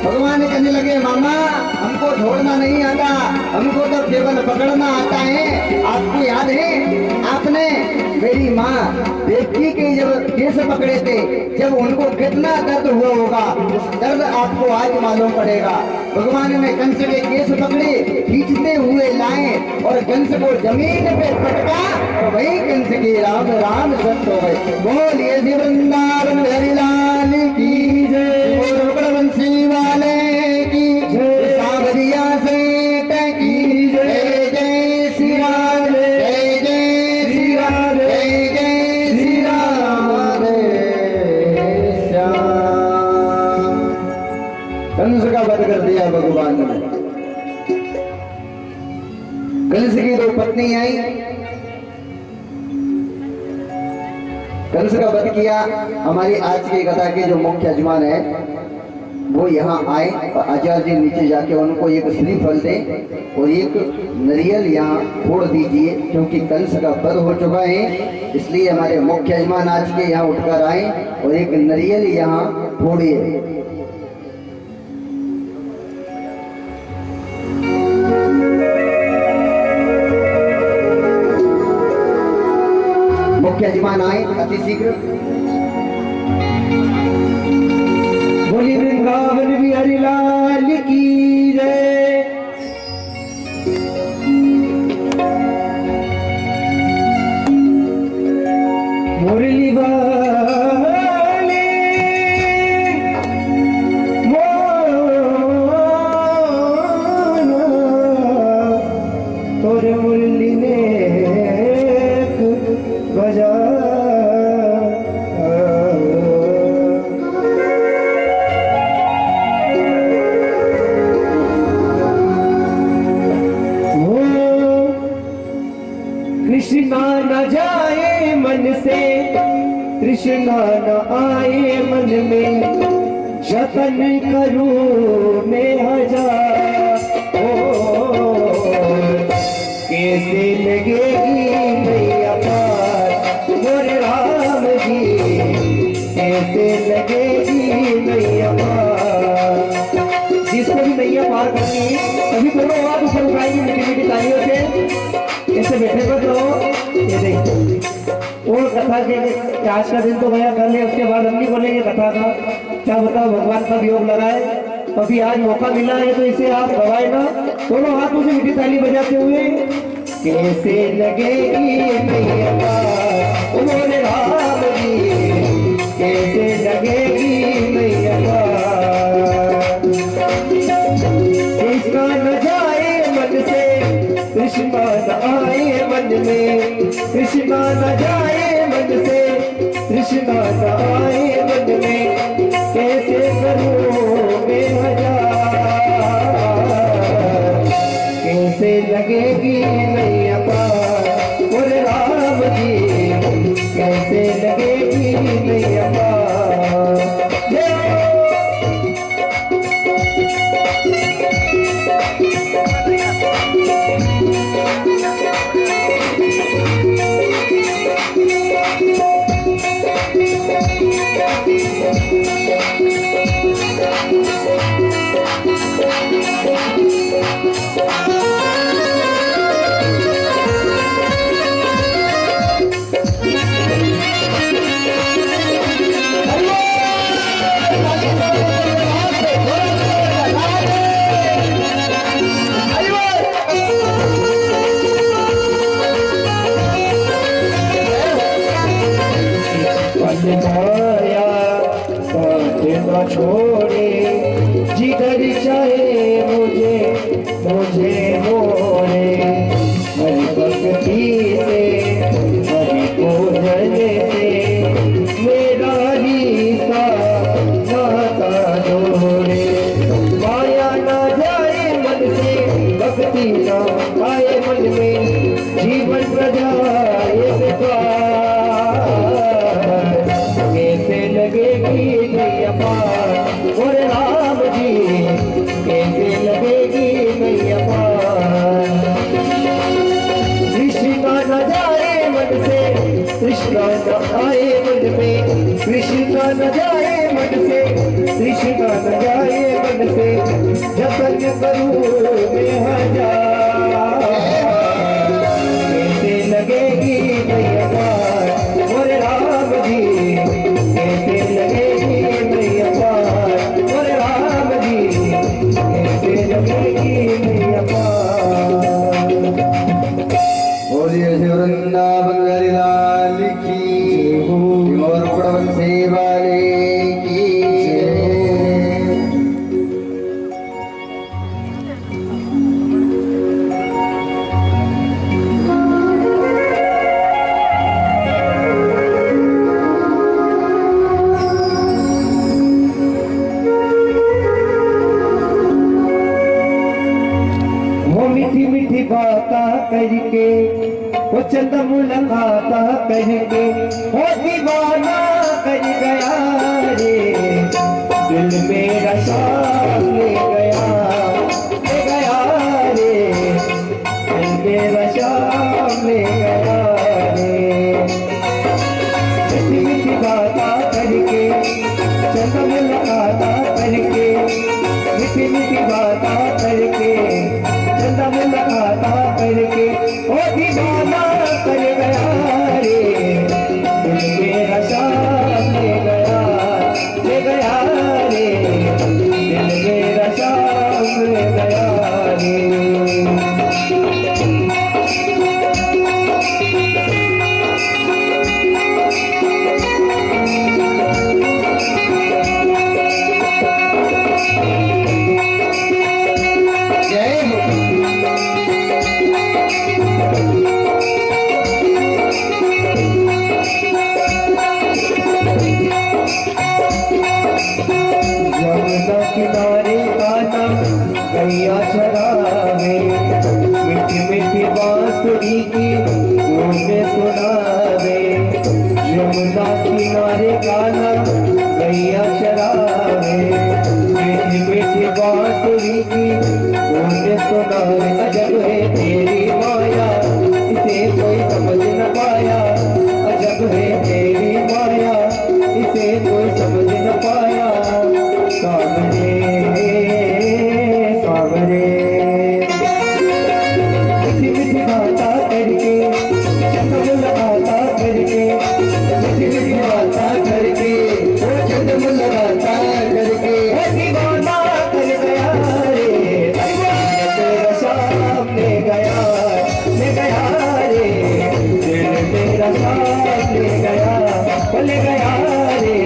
[SPEAKER 2] भगवान कहने लगे, मामा हमको छोड़ना नहीं आता, हमको तो केवल पकड़ना आता है। आपको याद है आपने मेरी माँ देवकी के जब केस पकड़े थे, जब उनको कितना दर्द हुआ होगा, उस दर्द आपको आज मालूम पड़ेगा। भगवान ने कंस के केस पकड़े, खींचते हुए लाए और कंस को जमीन पे पटका और वही कंस की राम राम सत्य हो गए। बोलिए श्री वृंदावन बिहारी लाल की जय। बंसी वाले की जय, सावरिया सेठ की जय, जय श्री राम, जय जय श्री राम, जय जय श्री राम श्याम। कंस का वध कर दिया भगवान ने। कंस की 2 पत्नी आई, कंस का वध किया। हमारी आज की कथा के जो मुख्य यजमान है वो यहाँ आए और आचार्य जी नीचे जाके उनको एक श्रीफल दें और एक नारियल यहाँ फोड़ दीजिए, क्योंकि कंस का वध हो चुका है। इसलिए हमारे मुख्य यजमान आज के यहाँ उठकर आए और एक नारियल यहाँ फोड़िए। मुख्य यजमान आए अति शीघ्र।
[SPEAKER 3] बोली वृंदावन बिहारी लाल की जय। मुरली वाले तोरे मुरली ने बजा कृष्णा न जाए मन से, कृष्णा न आए मन में, जतन करूं मैं हजार। कैसे लगेगी मैया पार मोरे राम जी, कैसे लगेगी मैया पार। जिसको भी मैया पार करनी तभी दोनों आप उसे उठाएंगे मीठी मीठी तालियों से। ऐसे बैठे पर तो ये देखो और कथा के आज का दिन तो गया, कर ले उसके बाद हम नहीं बोलेंगे कथा का। क्या बताओ भगवान का योग लगाए, अभी आज मौका मिला है तो इसे आप गवाए ना। दोनों हाथों से मीठी ताली बजाते हुए कैसे लगेगी मैया पार मोरे राम जी, कैसे लगेगी मैया पार। इसका न जाए मन से, कृष्णा न आए मन में, कृष्णा न जाए मन से, कृष्णा न आए मन में, कैसे करूं मैं हजार। कैसे लगेगी मैया पार मोरे राम जी, कैसे लगेगी मैया पार। जाए बेकार, कैसे लगेगी नैया पार मोरे राम जी, कैसे लगेगी नैया पार। कृष्णा न जाए मन से, कृष्णा न आए मन में, कृष्णा न जाए मन से, कृष्णा न जाए मन से, जतन करूं मैं हजार, कैसे लगेगी नैया पार मोरे राम जी, कैसे लगेगी नैया पार मोरे राम जी, कैसे लगेगी नैया पार।
[SPEAKER 2] बोलिए श्री वृंदावन हरि लाल की और बड़वंशी वाले की
[SPEAKER 3] वो मीठी मीठी बाता करके, वो चंद मुलाकाता करके, वो दीवाना कर गया रे, दिल मेरा शाम ले गया रे, दिल मेरा शाम ले गया रे। मीठी मीठी बाता करके, चंद मुलाकाता करके, मीठी मीठी बाता करके, चंदा मुलाकाता करके, ओ दीवाना कर गया रे, दिल मेरा शाम ले गया रे, दिल मेरा शाम ले गया रे।
[SPEAKER 2] जय हो।
[SPEAKER 3] यमुना किनारे आना गैया चरावे, मीठी मीठी बांसुरी की धुनें सुनावे। यमुना किनारे आना गैया चरावे, मीठी मीठी बांसुरी की धुनें सुनावे। अजब है तेरी माया, इसे कोई समझ न पाया, अजब है तेरी माया, इसे कोई समझ न पाया। सावरे सावरे मीठी मीठी बाता करके, चंद मुलाकाता करके, मीठी मीठी बाता करके,
[SPEAKER 2] वो चंद मुलाकाता करके,
[SPEAKER 3] वो दीवाना कर गया रे, तेरा शाम ले गया रे, दिल मेरा शाम ले गया रे,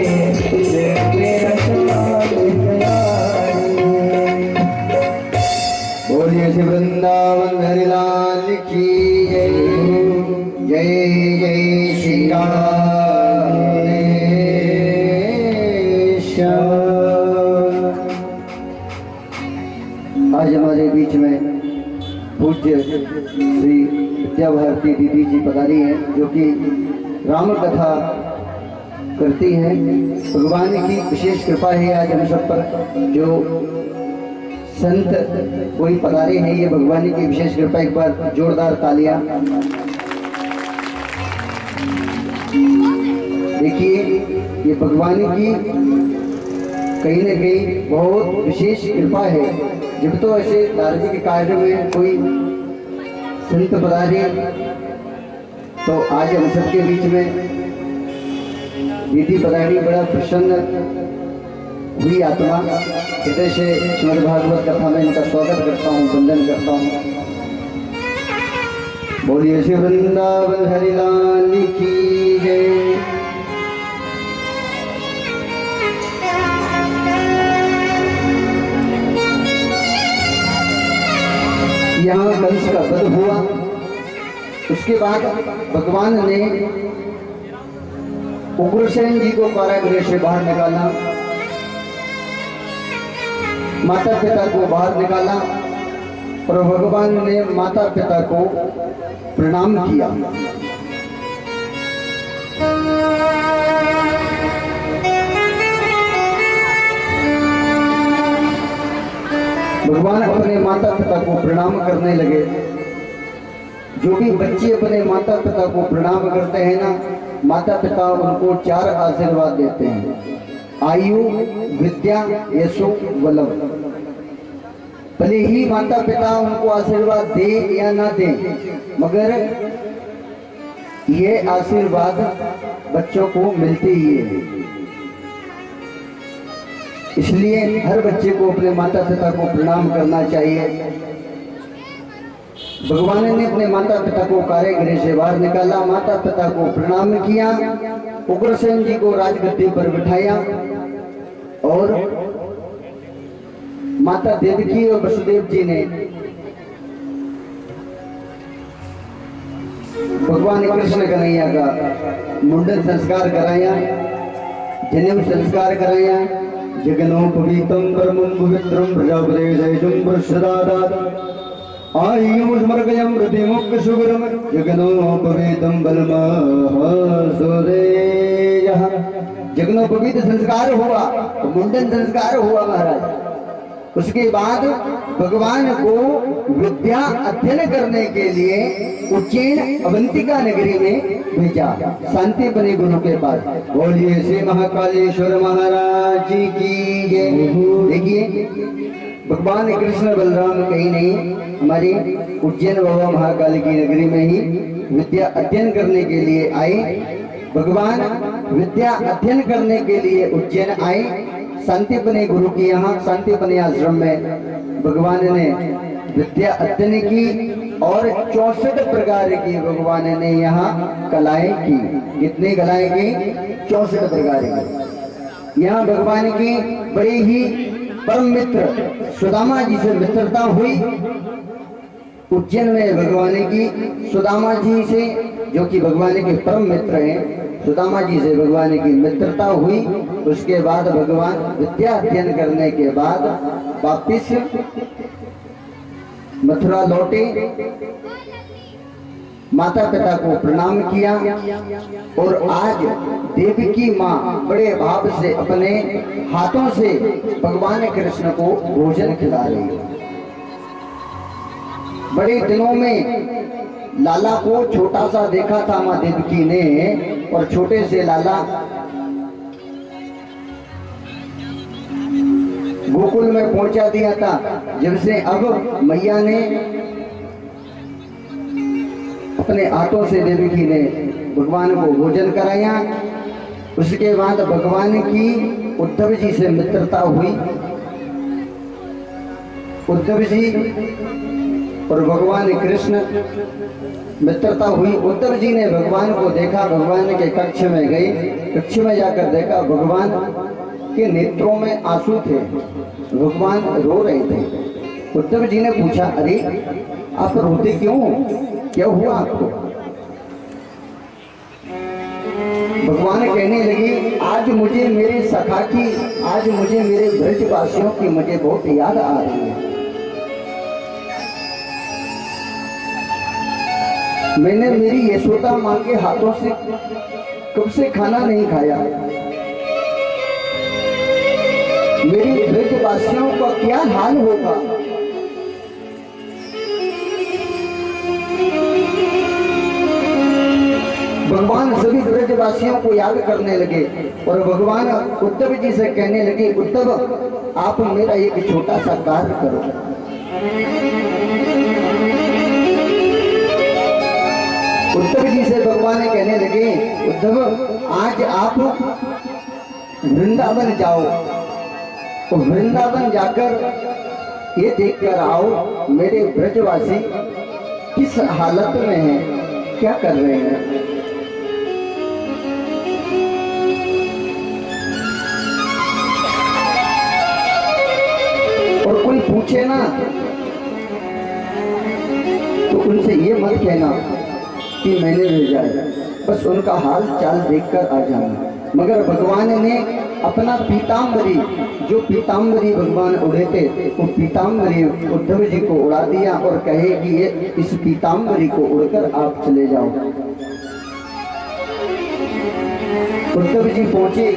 [SPEAKER 3] दिल मेरा शाम ले गया रे।
[SPEAKER 2] बोलिए श्री वृंदावन हरि लाल की जय। जय जय श्री राधेश्याम। आज हमारे बीच में पूज्य श्री विद्या भारती दीदी जी पधारी हैं, जो कि राम कथा करती हैं। भगवान की विशेष कृपा है आज हम सब पर, जो संत कोई पधारे हैं, ये भगवान की विशेष कृपा। एक बार जोरदार तालियां। देखिए ये भगवान की कहीं न कहीं बहुत विशेष कृपा है। जब तो ऐसे धार्मिक कार्य में कोई संत पधारे, तो आज हम सबके बीच में दीदी पधारी, बड़ा प्रसन्न हुई आत्मा। हृदय से श्रीमद् भागवत कथा में इनका स्वागत करता हूँ, वंदन करता हूँ। बोलिए श्री वृंदावन हरि लाल की जय। यहाँ कंस का वध हुआ, उसके बाद भगवान ने उग्रसेन जी को कारागृह से बाहर निकाला, माता पिता को बाहर निकाला, और भगवान ने माता पिता को प्रणाम किया। भगवान अपने माता पिता को प्रणाम करने लगे। जो भी बच्चे अपने माता पिता को प्रणाम करते हैं ना, माता पिता उनको 4 आशीर्वाद देते हैं, आयु, विद्या, यशो, बलम। भले ही माता पिता उनको आशीर्वाद दे या ना दे, मगर ये आशीर्वाद बच्चों को मिलते ही है। इसलिए हर बच्चे को अपने माता पिता को प्रणाम करना चाहिए। भगवान ने अपने माता पिता को कारागृह से बाहर निकाला, माता पिता को प्रणाम किया, उग्रसेन जी को राजगद्दी पर बिठाया और माता देवकी और वसुदेव जी ने भगवान कृष्ण कन्हैया का मुंडन संस्कार कराया, जनेऊ संस्कार कराया। जगनोपवीतं परमं पवित्रं प्रजापतिं वर्षदादात् आयुष्मर्गयं प्रतिमुख सुगरम जगनोपवीतं बलमः। जगनोपवीत संस्कार हुआ, मुंडन संस्कार हुआ महाराज। उसके बाद भगवान को विद्या अध्ययन करने के लिए उज्जैन अवंतिका नगरी में भेजा, शांति बने गुरु के पास। बोलिए श्री महाकालेश्वर महाराज की जय। देखिए भगवान कृष्ण बलराम कहीं नहीं, हमारी उज्जैन बाबा महाकाल की नगरी में ही विद्या अध्ययन करने के लिए आए। भगवान विद्या अध्ययन करने के लिए उज्जैन आए, शांतिपनी गुरु की यहाँ शांतिपनी आश्रम में भगवान ने विद्या अध्ययन की और 64 प्रकार की भगवान ने यहाँ कलाएं की। कितनी कलाएं की? 64 प्रकार की। यहाँ भगवान की बड़े ही परम मित्र सुदामा जी से मित्रता हुई। उज्जैन में भगवान की सुदामा जी से, जो कि भगवान के परम मित्र हैं, सुदामा जी से भगवान की मित्रता हुई। उसके बाद भगवान विद्या अध्ययन करने के बाद वापिस मथुरा लौटे, माता पिता को प्रणाम किया और आज देवकी माँ बड़े भाव से अपने हाथों से भगवान कृष्ण को भोजन खिला रही है। बड़े दिनों में लाला को छोटा सा देखा था माँ देवकी ने, और छोटे से लाला गोकुल में पहुंचा दिया था। जब से अब मैया ने अपने हाथों से देवकी ने भगवान को भोजन कराया। उसके बाद भगवान की उद्धव जी से मित्रता हुई। उद्धव जी और भगवान कृष्ण मित्रता हुई। उद्धव जी ने भगवान को देखा, भगवान के कक्ष में गए, कक्ष में जाकर देखा भगवान के नेत्रों में आंसू थे, भगवान रो रहे थे। उद्धव जी ने पूछा, अरे आप रोते क्यों, क्या हुआ आपको? भगवान कहने लगे, आज मुझे मेरे सखा की, आज मुझे मेरे ब्रजवासियों की मुझे बहुत याद आ रही है। मैंने मेरी यशोदा माँ के हाथों से कब से खाना नहीं खाया। मेरी ब्रजवासियों का क्या हाल होगा। भगवान सभी ब्रजवासियों को याद करने लगे और भगवान उद्धव जी से कहने लगे, उद्धव आप मेरा एक छोटा सा कार्य करो। उद्धव जी से भगवान कहने लगे, उद्धव आज आप वृंदावन जाओ और वृंदावन जाकर ये देखकर आओ मेरे ब्रजवासी किस हालत में हैं, क्या कर रहे हैं। और कोई पूछे ना तो उनसे ये मत कहना कि मैंने भेजा है, बस उनका हाल चाल देखकर आ जाना। मगर भगवान ने अपना पीताम्बरी, जो पीताम्बरी भगवान उड़े थे, वो पीताम्बरी उद्धव जी को उड़ा दिया और कहे कि ये इस पीताम्बरी को उड़कर आप चले जाओ। उद्धव जी पहुंचे।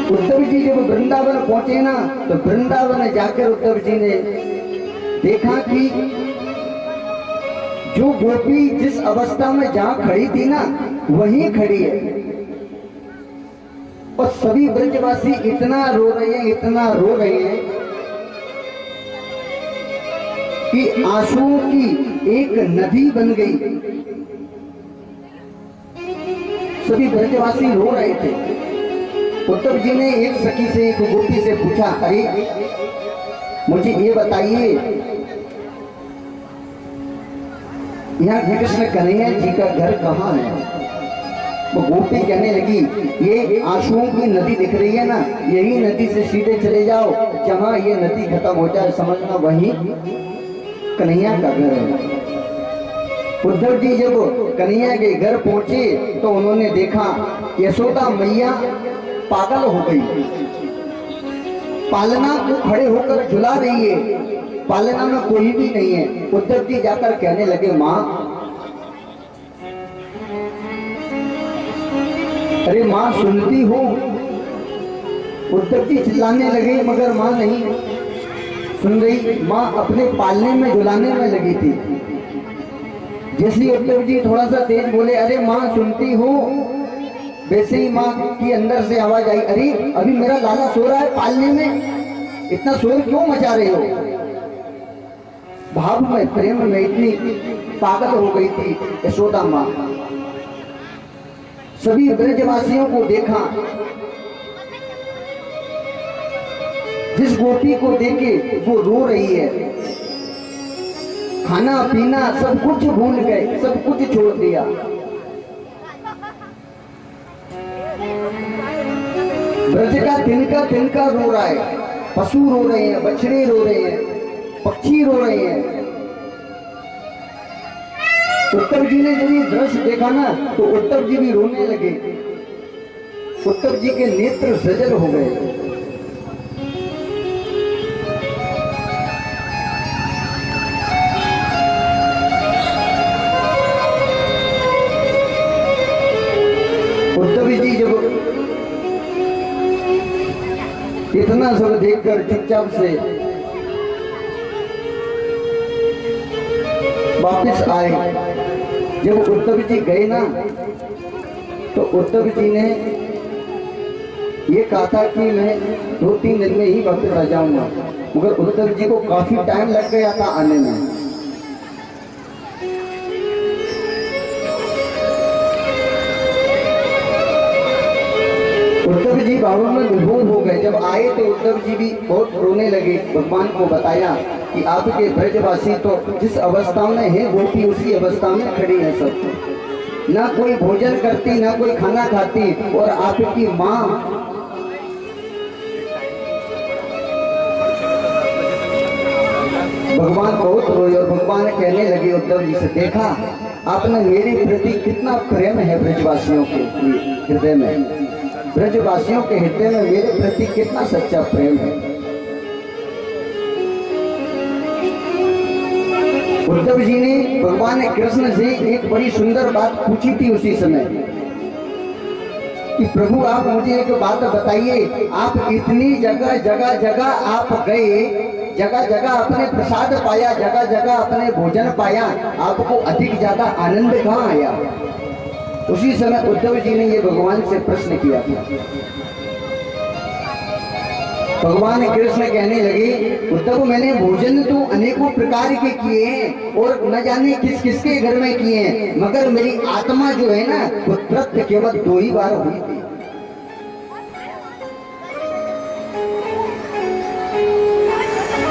[SPEAKER 2] उद्धव जी जब वृंदावन पहुंचे ना, तो वृंदावन जाकर उद्धव जी ने देखा कि जो गोपी जिस अवस्था में जहां खड़ी थी ना, वहीं खड़ी है। और सभी ब्रजवासी इतना रो रहे हैं, इतना रो रहे हैं कि आंसुओं की एक नदी बन गई। सभी ब्रजवासी रो रहे थे। उद्धव जी ने एक सखी से, एक गोपी से पूछा, अरे मुझे ये बताइए, यहाँ कृष्ण कन्हैया जी का घर कहाँ है? वो गोपी कहने लगी, ये आंसुओं की नदी दिख रही है ना, यही नदी से सीधे चले जाओ, जहां ये नदी खत्म हो जाए समझना वही कन्हैया का घर है। उद्धव जी जब कन्हैया के घर पहुंचे तो उन्होंने देखा यशोदा मैया पागल हो गई। पालना को खड़े होकर झुला रही है, पालना में कोई भी नहीं है। उद्धव जी जाकर कहने लगे, माँ, अरे माँ सुनती हो? उद्धव जी चिल्लाने लगे, मगर माँ नहीं सुन रही। माँ अपने पालने में झुलाने में लगी थी। जैसे ही उद्धव जी थोड़ा सा तेज बोले, अरे माँ सुनती हो, वैसे ही माँ की अंदर से आवाज आई, अरे अभी मेरा लाला सो रहा है पालने में, इतना शोर क्यों मचा रहे हो? भाव में, प्रेम में इतनी पागल हो गई थी यशोदा माँ। सभी ब्रजवासियों को देखा, जिस गोपी को देखे वो रो रही है, खाना पीना सब कुछ भूल गए, सब कुछ छोड़ दिया। ब्रज का तिनका रो रहा है, पशु रो रहे हैं, बछड़े रो रहे हैं, पक्षी रो रहे हैं। उद्धव जी ने जब ये दृश्य देखा ना, तो उद्धव जी भी रोने लगे। उद्धव जी के नेत्र सजल हो गए। उद्धव जी जब इतना सब देखकर चुपचाप से वापस आए। जब उद्धव जी गए ना, तो उद्धव जी ने ये कहा था कि मैं 2-3 दिन में ही वापस आ जाऊंगा, मगर उद्धव जी को काफी टाइम लग गया था आने में। उद्धव जी भावों में विभोर हो गए। जब आए तो उद्धव जी भी बहुत रोने लगे। भगवान को बताया कि आपके ब्रजवासी तो जिस अवस्था में है, वो भी उसी अवस्था में खड़ी है। सब ना कोई भोजन करती, ना कोई खाना खाती, और आपकी माँ भगवान बहुत रोए। और भगवान कहने लगे उद्धव जी से, देखा आपने मेरे प्रति कितना प्रेम है ब्रजवासियों के हृदय में, ब्रजवासियों के हृदय में मेरे प्रति कितना सच्चा प्रेम है। उद्धव जी ने भगवान कृष्ण से एक बड़ी सुंदर बात पूछी थी उसी समय कि प्रभु आप मुझे एक बात बताइए, आप इतनी जगह जगह आप गए, जगह जगह आपने प्रसाद पाया, जगह जगह आपने भोजन पाया, आपको अधिक ज्यादा आनंद कहाँ आया? उसी समय उद्धव जी ने ये भगवान से प्रश्न किया था। भगवान कृष्ण कहने लगे, उद्धव मैंने भोजन तो अनेकों प्रकार के किए हैं और न जाने किस किसके घर में किए हैं, मगर मेरी आत्मा जो है ना, वो तृप्त केवल 2 ही बार हुई थी।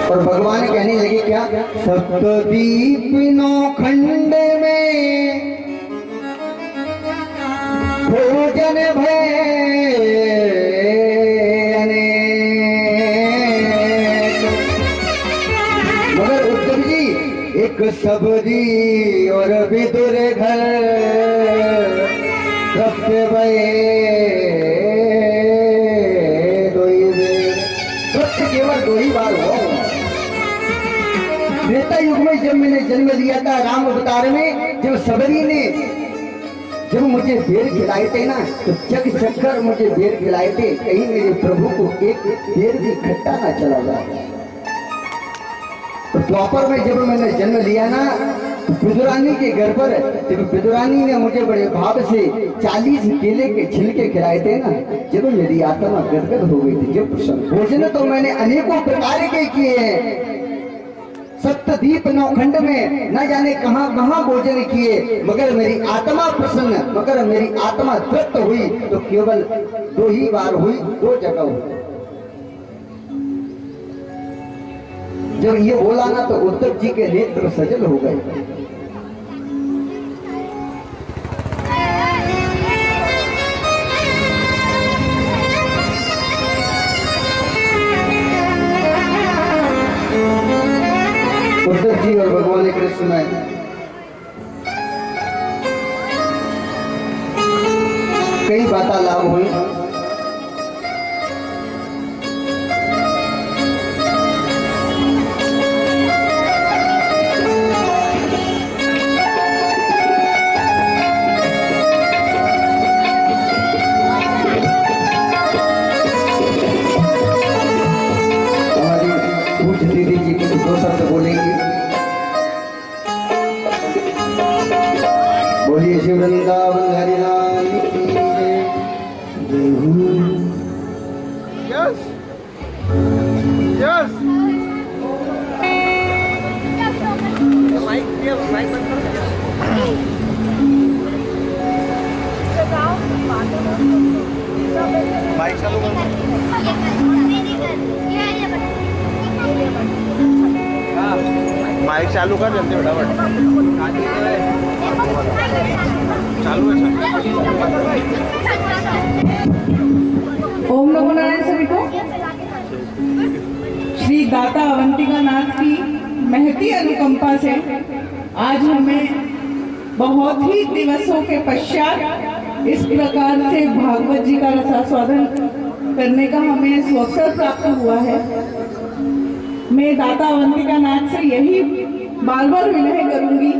[SPEAKER 2] और भगवान कहने लगे, क्या सप्तद्वीप 9 खंड में भोजन भय अनेक, मगर उद्धव जी एक सबरी और विदुर घर तृप्त भय लिया था राम अवतार में, जब सबरी ने जब मुझे बेर खिलाए थे ना, तो चक चक्कर मुझे बेर खिलाए थे, कहीं मेरे प्रभु को एक बेर भी खट्टा ना चला जाए। तो द्वापर में जब मैंने जन्म लिया ना, विदुरानी के घर पर जब विदुरानी ने मुझे बड़े भाव से 40 केले के छिलके खिलाए थे ना, जब मेरी आत्मा गदगद हो गई थी। जब भोजन तो मैंने अनेकों प्रकार के किए हैं, सप्तद्वीप नौखंड में न जाने कहां कहां भोजन किए, मगर मेरी आत्मा प्रसन्न, मगर मेरी आत्मा तृप्त हुई तो केवल 2 ही बार हुई, 2 जगह हुई। जब ये बोला ना तो उद्धव जी के नेत्र सजल हो गए। उद्धव जी और भगवान कृष्ण में कई वार्तालाप हुई। दीदी जी की 2 शब्द बोलेंगे। बोलिए शिव वृंदावन हरिलाल की जय।
[SPEAKER 3] यस यस माइक बंद कर माइक चालू कर। माइक चालू कर जल्दी फटाफट। चालू है
[SPEAKER 4] ओम नमो नारायण सभी को। श्री दाता अवंतिका नाथ की महती अनुकंपा से आज हमें बहुत ही दिवसों के पश्चात इस प्रकार से भागवत जी का रसास्वादन करने का हमें अवसर प्राप्त हुआ है। मैं दाता अवंतिका नाथ से यही बार बार विनय करूंगी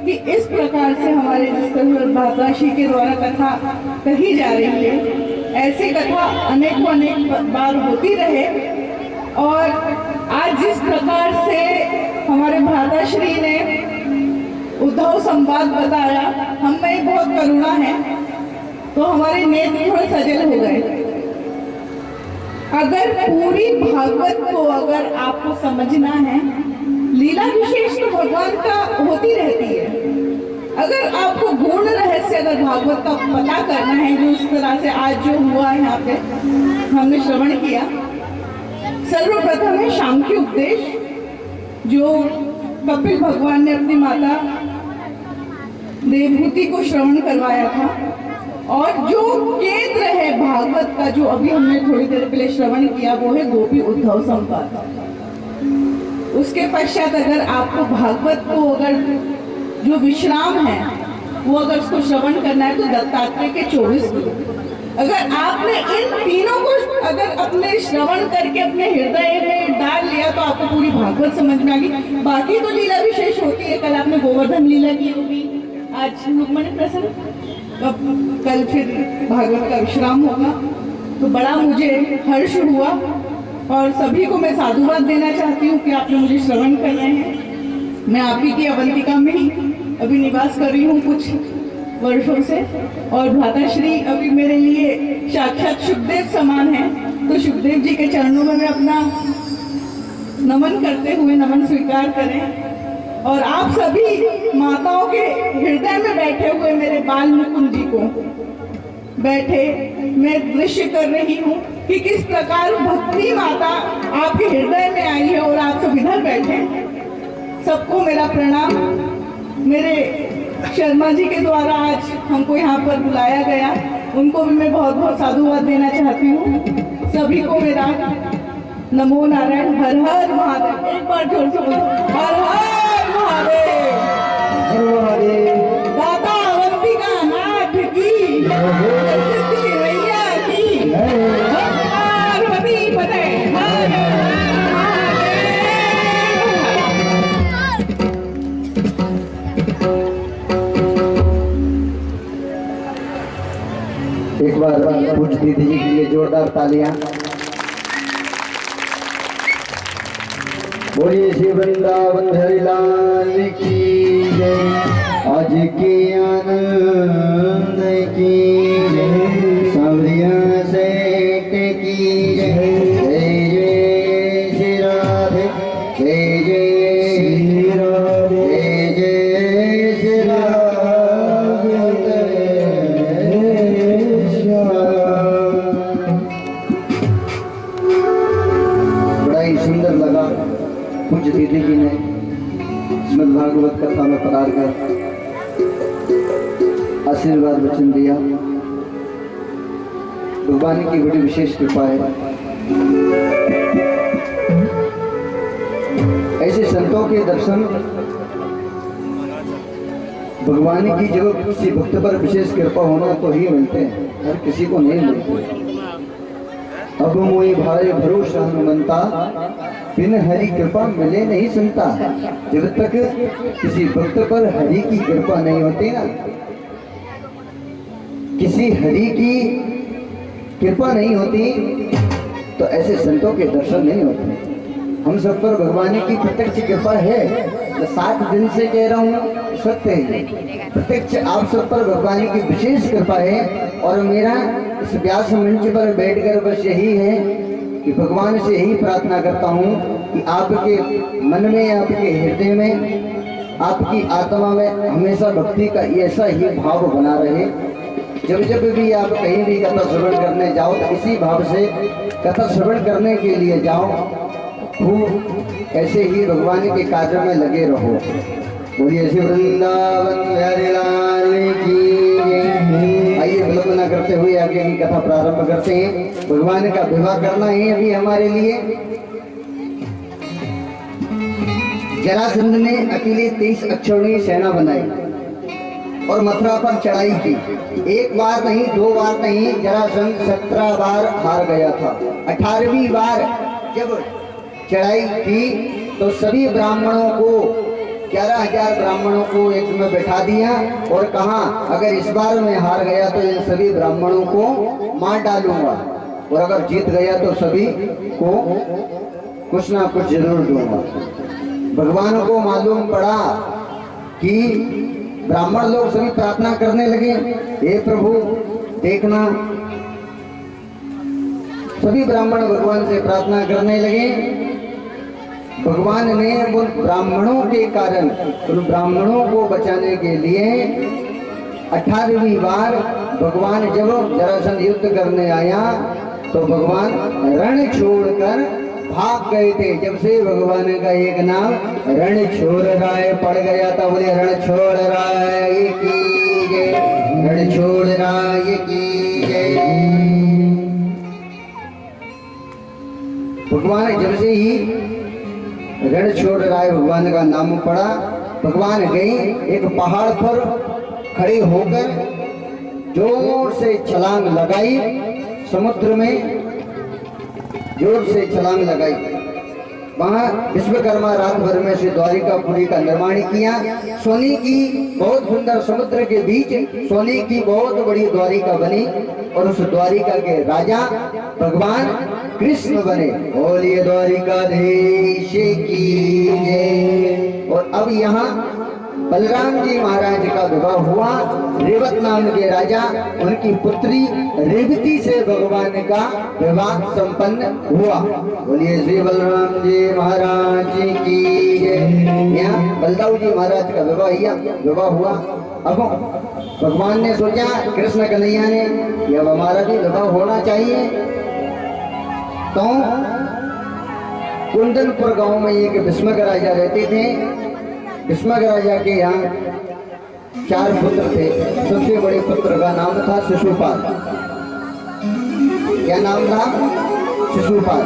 [SPEAKER 4] कि इस प्रकार से हमारे जिस तरह भ्राताश्री के द्वारा कथा कही जा रही है, ऐसी कथा अनेक बार होती रहे। और आज जिस प्रकार से हमारे भ्राताश्री ने उद्धव संवाद बताया, हम में बहुत करुणा है तो हमारे नेत्र थोड़े सजल हो गए। अगर पूरी भागवत को अगर आपको समझना है, लीला विशेष तो भगवान का होती रहती है। अगर आपको गुण रहस्य अगर भागवत का पता करना है, जो इस तरह से आज जो हुआ है यहाँ पे हमने श्रवण किया, सर्वप्रथम है शाम की उपदेश जो कपिल भगवान ने अपनी माता देवहूति को श्रवण करवाया था। और जो केंद्र है भागवत का, जो अभी हमने थोड़ी देर पहले श्रवण किया, वो है गोपी उद्धव संवाद। उसके पश्चात अगर आपको भागवत को अगर जो विश्राम है वो अगर उसको श्रवण करना है तो दत्तात्रेय के 24 गुरु। अगर आपने इन तीनों को अगर अपने श्रवण करके अपने हृदय में डाल लिया तो आपको पूरी भागवत समझ में आ गई। बाकी तो लीला विशेष होती है। कल आपने गोवर्धन लीला की होगी, आज रुक्मणी प्रसन्न, कल फिर भागवत का विश्राम होगा। तो बड़ा मुझे हर्ष हुआ और सभी को मैं साधुवाद देना चाहती हूँ कि आपने मुझे श्रवण कर रहे हैं। मैं आप ही की अवंतिका में ही अभी निवास कर रही हूँ कुछ वर्षों से, और भ्राताश्री अभी मेरे लिए साक्षात सुखदेव समान है। तो सुखदेव जी के चरणों में मैं अपना नमन करते हुए नमन स्वीकार करें। और आप सभी माताओं के हृदय में बैठे हुए मेरे बाल मुकुंद जी को बैठे मैं दृश्य कर रही हूँ कि किस प्रकार भक्ति माता आपके हृदय में आई है और आप सब इधर बैठे। सबको मेरा प्रणाम। मेरे शर्मा जी के द्वारा आज हमको यहाँ पर बुलाया गया, उनको भी मैं बहुत बहुत साधुवाद देना चाहती हूँ। सभी को मेरा नमो नारायण। हर हर महादेव। एक बार जोर से बोलो, हर हर महादेव। दाता अवंतिका नाथ की, सिद्धि मैया की, पार्वती पते। हर हर महादेव।
[SPEAKER 2] एक बार पूछ दीदी जी के लिए जोरदार तालियां। बोलिए श्री वृंदावन हरि लाल की जय। आज के आनंद की जय। सांवरिया सेठ की जय। जय जय श्री राधे। जय जय श्री राधे। जय जय श्री राधे। बड़ा ही सुंदर लगा पूज्य दीदी जी ने श्रीमद् भागवत कथा में पधार कर आशीर्वाद वचन दिया। भगवान की बड़ी विशेष कृपा है। ऐसे संतों के दर्शन भगवान की जब किसी भक्त पर विशेष कृपा होना तो ही मिलते हैं, हर किसी को नहीं मिलते। अब मोई भाई भरोसा हनुमंता, बिन हरि कृपा मिले नहीं सुनता। जब तक किसी भक्त पर हरि की कृपा नहीं होती ना, किसी हरि की कृपा नहीं होती तो ऐसे संतों के दर्शन नहीं होते। हम सब पर भगवान की प्रत्यक्ष कृपा है। मैं 7 दिन से कह रहा हूँ, सत्य है प्रत्यक्ष आप सब पर भगवान की विशेष कृपा है। और मेरा इस व्यास मंच पर बैठकर बस यही है कि भगवान से यही प्रार्थना करता हूँ कि आपके मन में, आपके हृदय में, आपकी आत्मा में हमेशा भक्ति का ऐसा ही भाव बना रहे। जब जब भी आप कहीं भी कथा श्रवण करने जाओ तो इसी भाव से कथा श्रवण करने के लिए जाओ। खूब ऐसे ही भगवान के कार्य में लगे रहो। बोलिए श्री वृंदावन बिहारी लाल की। आइए विलंब न करते हुए आगे की कथा प्रारंभ करते हैं। भगवान का विवाह करना है अभी हमारे लिए। जरासंध ने अकेले 23 अक्षौणी सेना बनाई और मथुरा पर चढ़ाई की। एक बार नहीं, 2 बार नहीं, जरासंध 17 बार हार गया था। 18वीं बार जब चढ़ाई की तो सभी ब्राह्मणों को, 11,000 ब्राह्मणों को एक में बैठा दिया और कहा अगर इस बार मैं हार गया तो इन सभी ब्राह्मणों को मार डालूंगा और अगर जीत गया तो सभी को कुछ ना कुछ जरूर दूंगा। भगवान को मालूम पड़ा कि ब्राह्मण लोग सभी प्रार्थना करने लगे, हे प्रभु देखना। सभी ब्राह्मण भगवान से प्रार्थना करने लगे। भगवान ने उन ब्राह्मणों के कारण, उन ब्राह्मणों को बचाने के लिए 18वीं बार भगवान जब जरासंध युद्ध करने आया तो भगवान रण छोड़कर भाग गए थे। जब से भगवान का एक नाम रण छोड़ राय पड़ गया था। बोले रण छोड़ राय की जय। रण छोड़ राय की जय। भगवान जब से ही रण छोड़ राय भगवान का नाम पड़ा, भगवान गए एक पहाड़ पर खड़े होकर जोर से छलांग लगाई, समुद्र में जोर से छलांग लगाई। वहां विश्वकर्मा रात भर में से द्वारिकापुरी का निर्माण किया। सोने की बहुत सुंदर, समुद्र के बीच सोने की बहुत बड़ी द्वारिका बनी और उस द्वारिका के राजा भगवान कृष्ण बने। बोलिए द्वारिकाधीश की जय। और अब यहाँ बलराम जी महाराज का विवाह हुआ। रेवत नाम के राजा, उनकी पुत्री रेवती से भगवान का विवाह संपन्न हुआ। बोलिए श्री बलराम जी महाराज की जय। यहाँ बलदाऊ जी महाराज का विवाह हुआ। अब भगवान ने सोचा, कृष्ण कन्हैया ने, कि अब हमारा भी विवाह होना चाहिए। तो कुंदनपुर गांव में एक भीष्मक राजा रहते थे। भीष्मक राजा के यहाँ 4 पुत्र थे। सबसे बड़े पुत्र का नाम था शिशुपाल। क्या नाम था? शिशुपाल।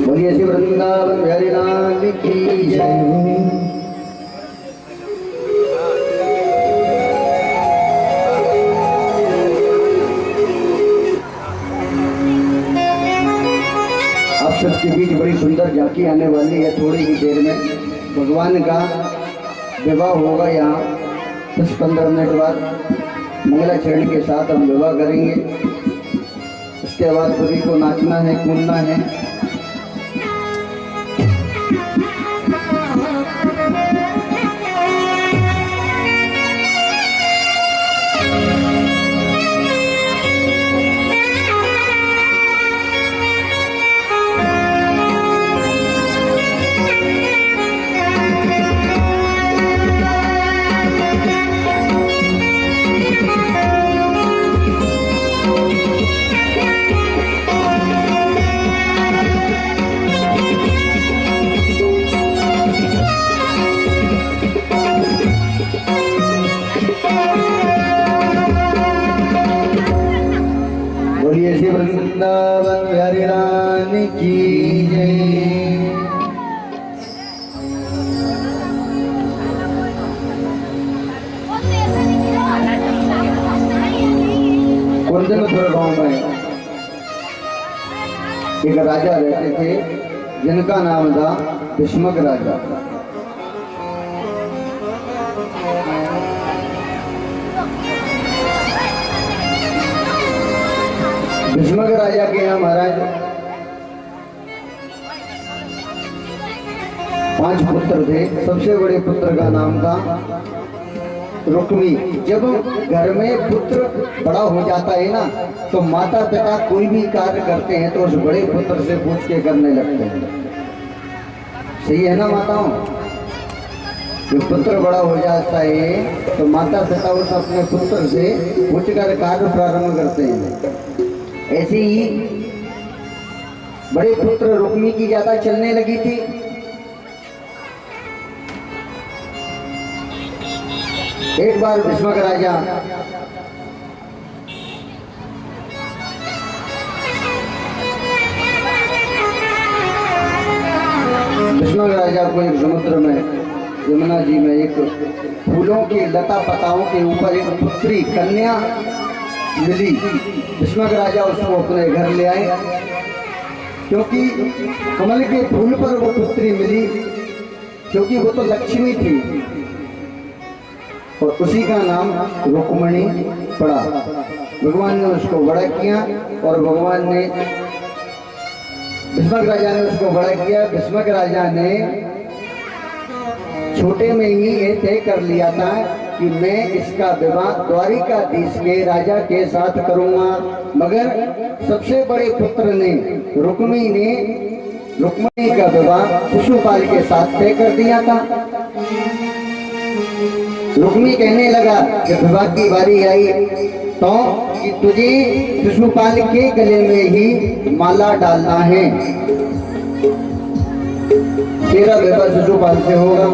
[SPEAKER 2] बोलिए श्री वृंदावन बिहारी लाल की जय। सबके बीच बड़ी सुंदर झांकी आने वाली है। थोड़ी ही देर में भगवान का विवाह होगा। यहाँ 10-15 मिनट बाद मंगलाचरण के साथ हम विवाह करेंगे। इसके बाद सभी को नाचना है, कूदना है। बोलिए श्री वृंदावन बिहारी रानी की जय। कुंदनपुर गांव में एक राजा रहते थे जिनका नाम था भीष्मक राजा। भीष्मक राजा के यहाँ महाराज 5 पुत्र थे। सबसे बड़े पुत्र का नाम था रुक्मी। जब घर में पुत्र बड़ा हो जाता है ना, तो माता पिता कोई भी कार्य करते हैं तो उस बड़े पुत्र से पूछ के करने लगते हैं। सही है ना माताओं? जब पुत्र बड़ा हो जाता है तो माता पिता उस अपने पुत्र से पूछ कर कार्य प्रारंभ करते हैं। ऐसे ही बड़े पुत्र रुक्मी की ज्यादा चलने लगी थी। एक बार भीष्मक राजा को एक समुद्र में, यमुना जी में, एक फूलों के लता पताओं के ऊपर एक पुत्री कन्या मिली। भीष्मक राजा उसको अपने घर ले आए, क्योंकि कमल के फूल पर वो पुत्री मिली, क्योंकि वो तो लक्ष्मी थी और उसी का नाम रुक्मणी पड़ा। भगवान ने उसको बड़ा किया और भगवान ने भीष्मक राजा ने उसको बड़ा किया। भीष्मक राजा ने छोटे में ही ये तय कर लिया था कि मैं इसका विवाह द्वारिकाधीश के राजा के साथ करूंगा, मगर सबसे बड़े पुत्र ने रुक्मणी का विवाह शिशुपाल के साथ तय कर दिया था। रुक्मी कहने लगा कि विवाह की बारी आई तो कि तुझे शिशुपाल के गले में ही माला डालना है, तेरा विवाह शिशुपाल से होगा।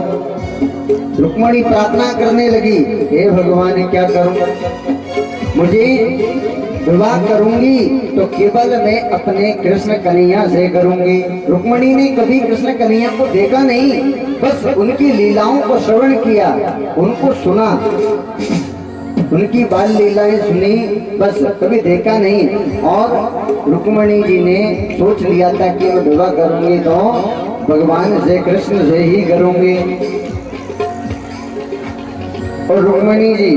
[SPEAKER 2] रुक्मणी प्रार्थना करने लगी, हे भगवान क्या करूं, मुझे विवाह करूंगी तो केवल मैं अपने कृष्ण कन्हैया से करूंगी। रुक्मणी ने कभी कृष्ण कन्हैया को देखा नहीं, बस उनकी लीलाओं को श्रवण किया, उनको सुना, उनकी बाल लीलाएं सुनी, बस कभी देखा नहीं। और रुक्मणी जी ने सोच लिया था कि मैं विवाह करूंगी तो भगवान से, कृष्ण से ही करूंगी। और रुक्मणी जी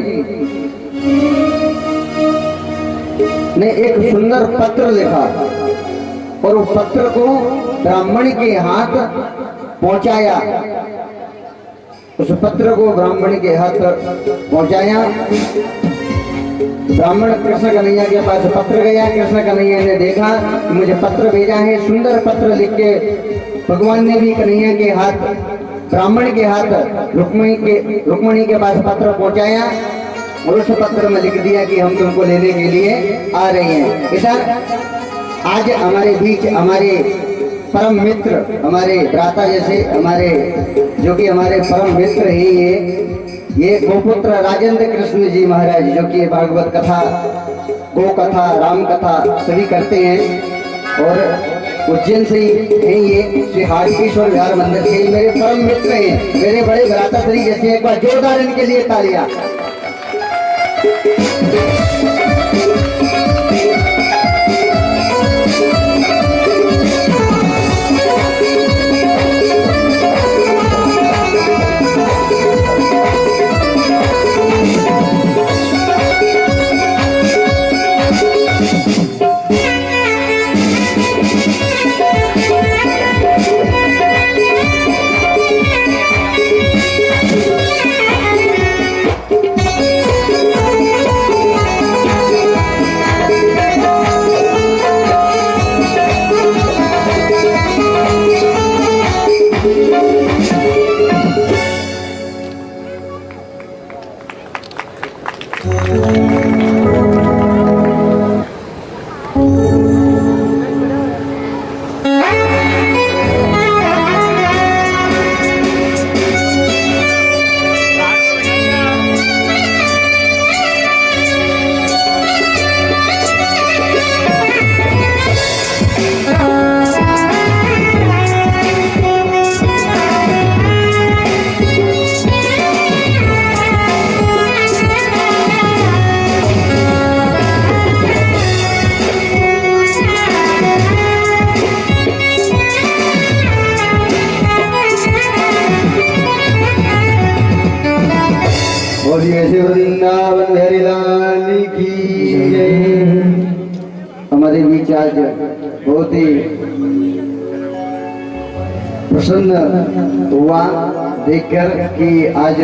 [SPEAKER 2] ने एक सुंदर पत्र लिखा और उस पत्र को ब्राह्मण के हाथ पहुंचाया। उस पत्र को ब्राह्मण के हाथ पहुंचाया। ब्राह्मण कृष्ण कन्हैया के पास पत्र गया। कृष्ण कन्हैया ने देखा कि मुझे पत्र भेजा है, सुंदर पत्र लिख के भगवान ने भी कन्हैया के हाथ, ब्राह्मण के हाथ रुक्मणी के पास पत्र पहुंचाया और उस पत्र में लिख दिया कि हम तुमको लेने के लिए आ रहे हैं। इधर आज हमारे बीच हमारे परम मित्र, हमारे भ्राता जैसे, हमारे जो कि हमारे परम मित्र ही ये गोपुत्र राजेंद्र कृष्ण जी महाराज, जो कि भागवत कथा, गो कथा, राम कथा सभी करते हैं और उज्जैन से हैं। ये श्री हाटकेश्वर विहार मंदिर के मेरे परम मित्र हैं, मेरे बड़े भ्राता श्री जैसे। एक बार जोरदार इनके लिए तालियां। हमारे बीच आज बहुत ही प्रसन्न हुआ देखकर कि आज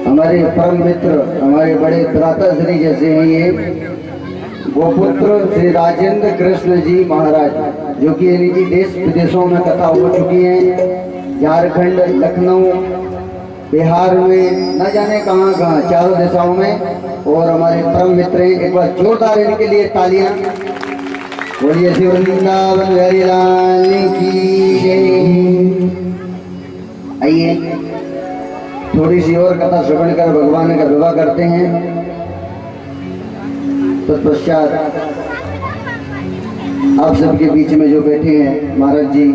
[SPEAKER 2] हमारे परम मित्र, हमारे बड़े भ्राता श्री जैसे हैं ये गोपुत्र श्री राजेंद्र कृष्ण जी महाराज, जो कि इनकी देश विदेशों में कथा हो चुकी है। झारखंड, लखनऊ, बिहार में, न जाने कहाँ कहाँ, चारों दिशाओं में। और हमारे परम मित्र हैं, एक बार जोरदार इनके लिए तालियां। बोलिए श्री वृंदावन बिहारी लाल की जय। आइए थोड़ी सी और कथा श्रवण कर भगवान का विवाह करते हैं। तत्पश्चात आप सबके बीच में जो बैठे हैं महाराज जी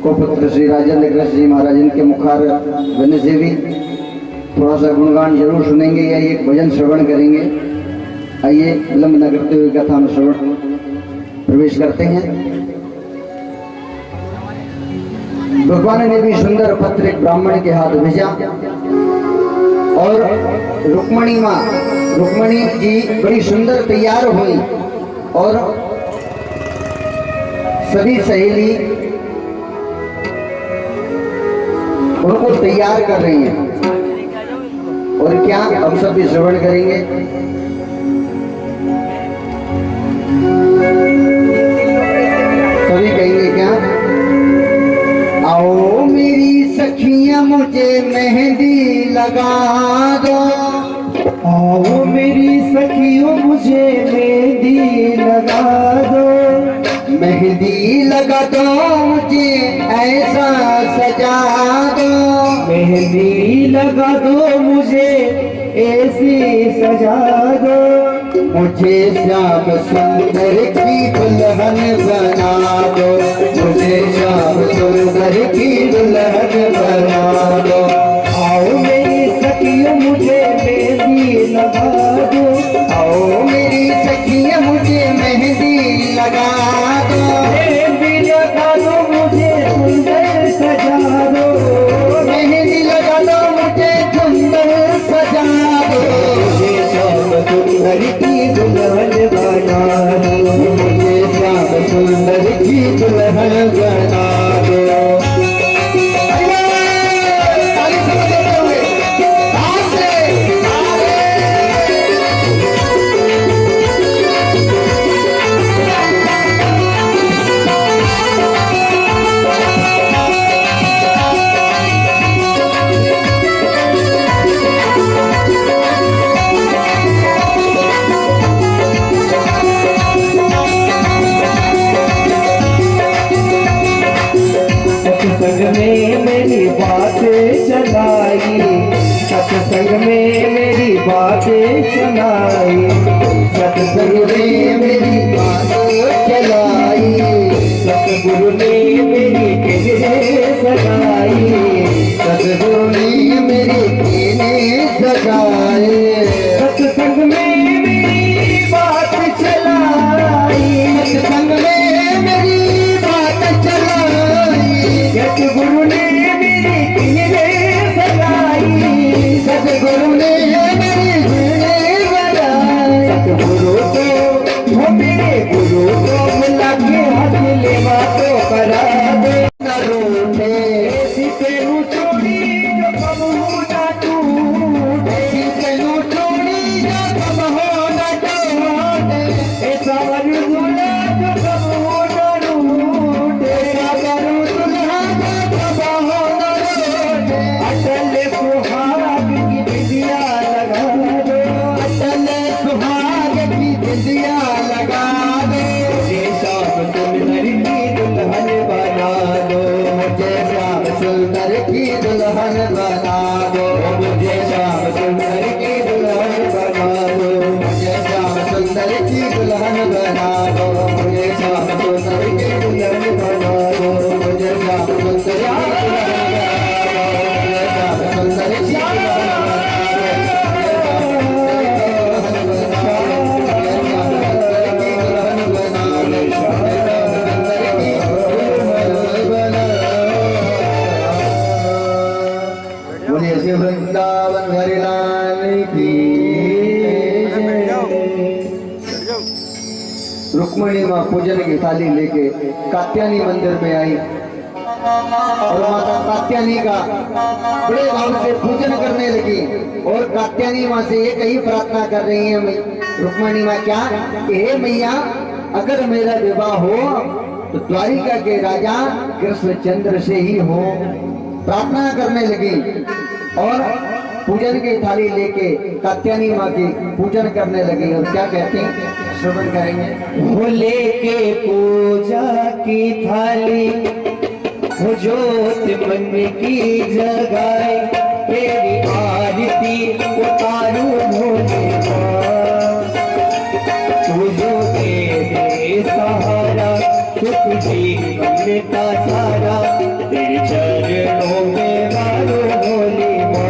[SPEAKER 2] को पुत्र श्री राजेंद्र कृष्ण जी महाराज, इनके मुखार बने से भी थोड़ा सा गुणगान जरूर सुनेंगे या एक भजन श्रवण करेंगे। आइए विलंब न करते हुए कथा में श्रवण प्रवेश करते हैं। भगवान ने भी सुंदर पत्र एक ब्राह्मण के हाथ भेजा और रुक्मणी जी बड़ी सुंदर तैयार हुई और सभी सहेली उनको तैयार कर रही हैं। और क्या हम सब भी श्रवण करेंगे। सभी कहेंगे क्या? आओ मेरी सखियां मुझे मेहंदी लगा दो,
[SPEAKER 3] आओ मेरी सखियों मुझे मेहंदी लगा दो,
[SPEAKER 2] मेहंदी लगा दो मुझे ऐसा सजा दो,
[SPEAKER 3] मेहंदी लगा दो मुझे ऐसी सजा दो,
[SPEAKER 2] मुझे श्याम सुंदर की दुल्हन बना दो, मुझे श्याम सुंदर की दुल्हन बना दो।
[SPEAKER 3] आओ मेरी सखियों मुझे मेहंदी लगा दो,
[SPEAKER 2] आओ मेरी सखियां मुझे मेहंदी लगा दो,
[SPEAKER 3] मेहंदी लगा दो मुझे सुंदर सजा दो,
[SPEAKER 2] मेहंदी लगा दो मुझे सुंदर सजा दो,
[SPEAKER 3] मुझे श्याम सुंदर की दुल्हन बना दो,
[SPEAKER 2] मुझे श्याम सुंदर की दुल्हन बना दो। ताली से बजाते हुए, ताल से,
[SPEAKER 3] सत्संग में मेरी बातें चलाई, सत्संग में मेरी बातें चलाई,
[SPEAKER 2] सत्संग में मेरी बात चलाई,
[SPEAKER 3] सतगुरु ने मेरी किन्हें सगाई,
[SPEAKER 2] सतगुरु ने मेरी कीने सजाए,
[SPEAKER 3] सत्संग में मेरी बात चलाई,
[SPEAKER 2] सत्संग में मेरी बात चलाई,
[SPEAKER 3] सतगुरु ने मेरी किन्हें सगाई,
[SPEAKER 2] सतगुरु ने मेरी कीने सजाए,
[SPEAKER 3] सतगुरु को वो मेरे गुरु को मिला के हाथ लेवा तो करा दे,
[SPEAKER 2] न रूठे,
[SPEAKER 3] ऐसी तेरू चोरी जो कब हो ना टूटे,
[SPEAKER 2] ऐसी तेनू चोरी जो कब हो न टूटे,
[SPEAKER 3] ऐसा वरदुला जो कब हो ना रूठे,
[SPEAKER 2] ऐसा करूं दुल्हा जो कब हो न रूठे,
[SPEAKER 3] अटल सुहाग की बिंदिया लगा दो,
[SPEAKER 2] अटल सुहाग की बिंदिया लगा दे,
[SPEAKER 3] मुझे शाम सुंदर की दुल्हन बना दो,
[SPEAKER 2] मुझे श्याम सुंदर की दुल्हन बना दो,
[SPEAKER 3] मुझे शाम सुंदर की दुल्हन बना दो,
[SPEAKER 2] मुझे श्याम सुंदर की दुल्हन बना दो, मुझे श्याम सुंदर की दुल्हन बना दो, मुझे श्याम सुंदर की बोलिए श्री वृंदावन हरि लाल की जय। रुक्मणी माँ पूजन की थाली लेके कात्यायनी मंदिर में आई और माता कात्यायनी का बड़े भाव से पूजन करने लगी। और कात्यायनी माँ से एक ही प्रार्थना कर रही है रुक्मणी माँ, क्या कि हे मैया, अगर मेरा विवाह हो तो द्वारिका के राजा कृष्णचंद्र से ही हो। प्रार्थना करने लगी और पूजन की थाली लेके कात्यायनी माँ की पूजन करने लगी। और क्या कहती हैं, श्रवण करेंगे।
[SPEAKER 3] वो लेके पूजा की थाली, वो जोत मन की जगाए, तेरी आरती उतारू भोले माँ। तू जो दे दे सहारा, सुख जीवन का सारा, तेरे चरणों में मारो भोले माँ।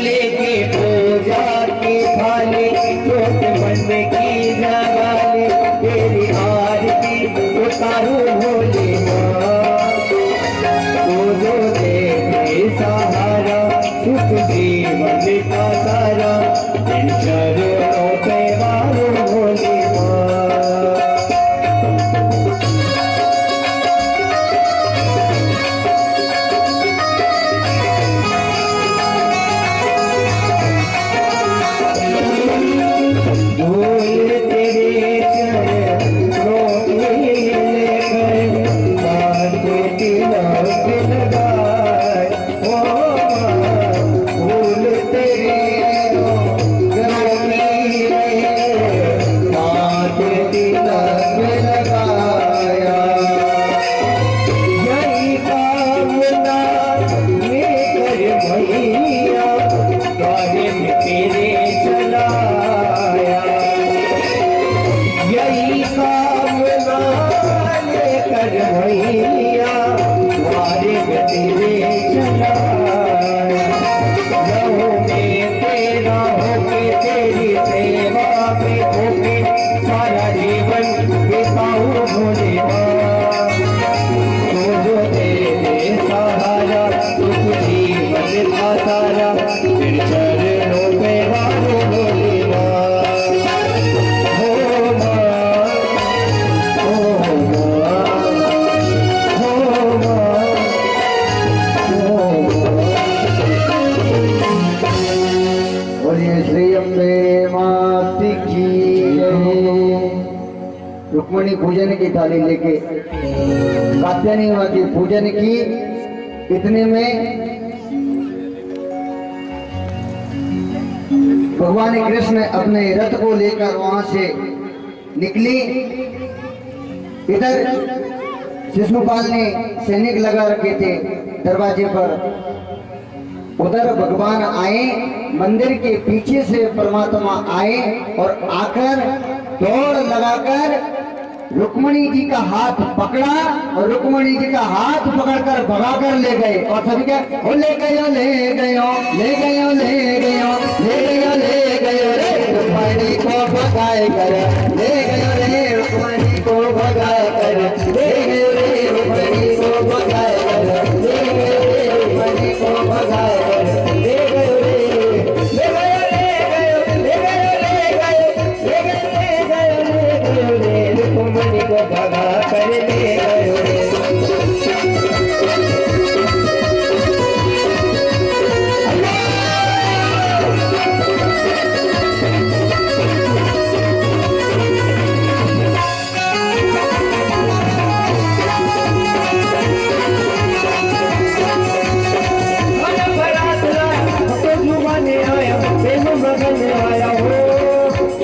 [SPEAKER 3] लेके पूजा की थाली, जोत मन की जगाले, तेरी आरती उतारू भोले माँ। तू जो दे सहारा, सुख जीवन का सारा, तेरे चरणों पे मारो भोले माँ। धूल तेरे चरणों में लेकर, बांधे तिलक लगाए, ओ माँ। फूल तेरे चरणों में बांधे तिलक लगाया। यही कामना लेकर मैया, द्वारे में तेरे चलाया। यही कामना लेकर मैया, द्वारे में तेरे चलाया। लहू में तेरा होके, तेरी सेवा में होके, सारा जीवन बिताऊं भोले माँ। तू जो दे दे सहारा, सुख जीवन का सारा, तेरे चरणों पे मारो भोले माँ। हो माँ, हो माँ, हो माँ, हो माँ।
[SPEAKER 2] बोलिए श्री अम्बे मात की जय। रुक्मणी पूजन की थाली लेके कात्यायनी माँ की पूजन की। इतने में भगवान कृष्ण अपने रथ को लेकर वहां से निकली। इधर शिशुपाल ने सैनिक लगा रखे थे दरवाजे पर। उधर भगवान आए, मंदिर के पीछे से परमात्मा आए और आकर दौड़ लगाकर रुक्मणी जी का हाथ पकड़ा और रुक्मणी जी का हाथ पकड़कर भगाकर ले गए। और सभी क्या, ओ ले गयो ले गयो ले गयो ले गयो ले गयो ले गयो रे रुक्मणी को भगाए कर, ले गयो रे रुक्मणी को भगाए कर, ले गयो रे रुक्मणी को भगाए कर, ले गयो रे रुक्मणी को भगाए कर, ले गयो रे, ले गयो ले गयो ले गयो ले गयो ले गयो ले गयो रे
[SPEAKER 3] रुक्मणी को भगा कर ले गयो रे। आया हो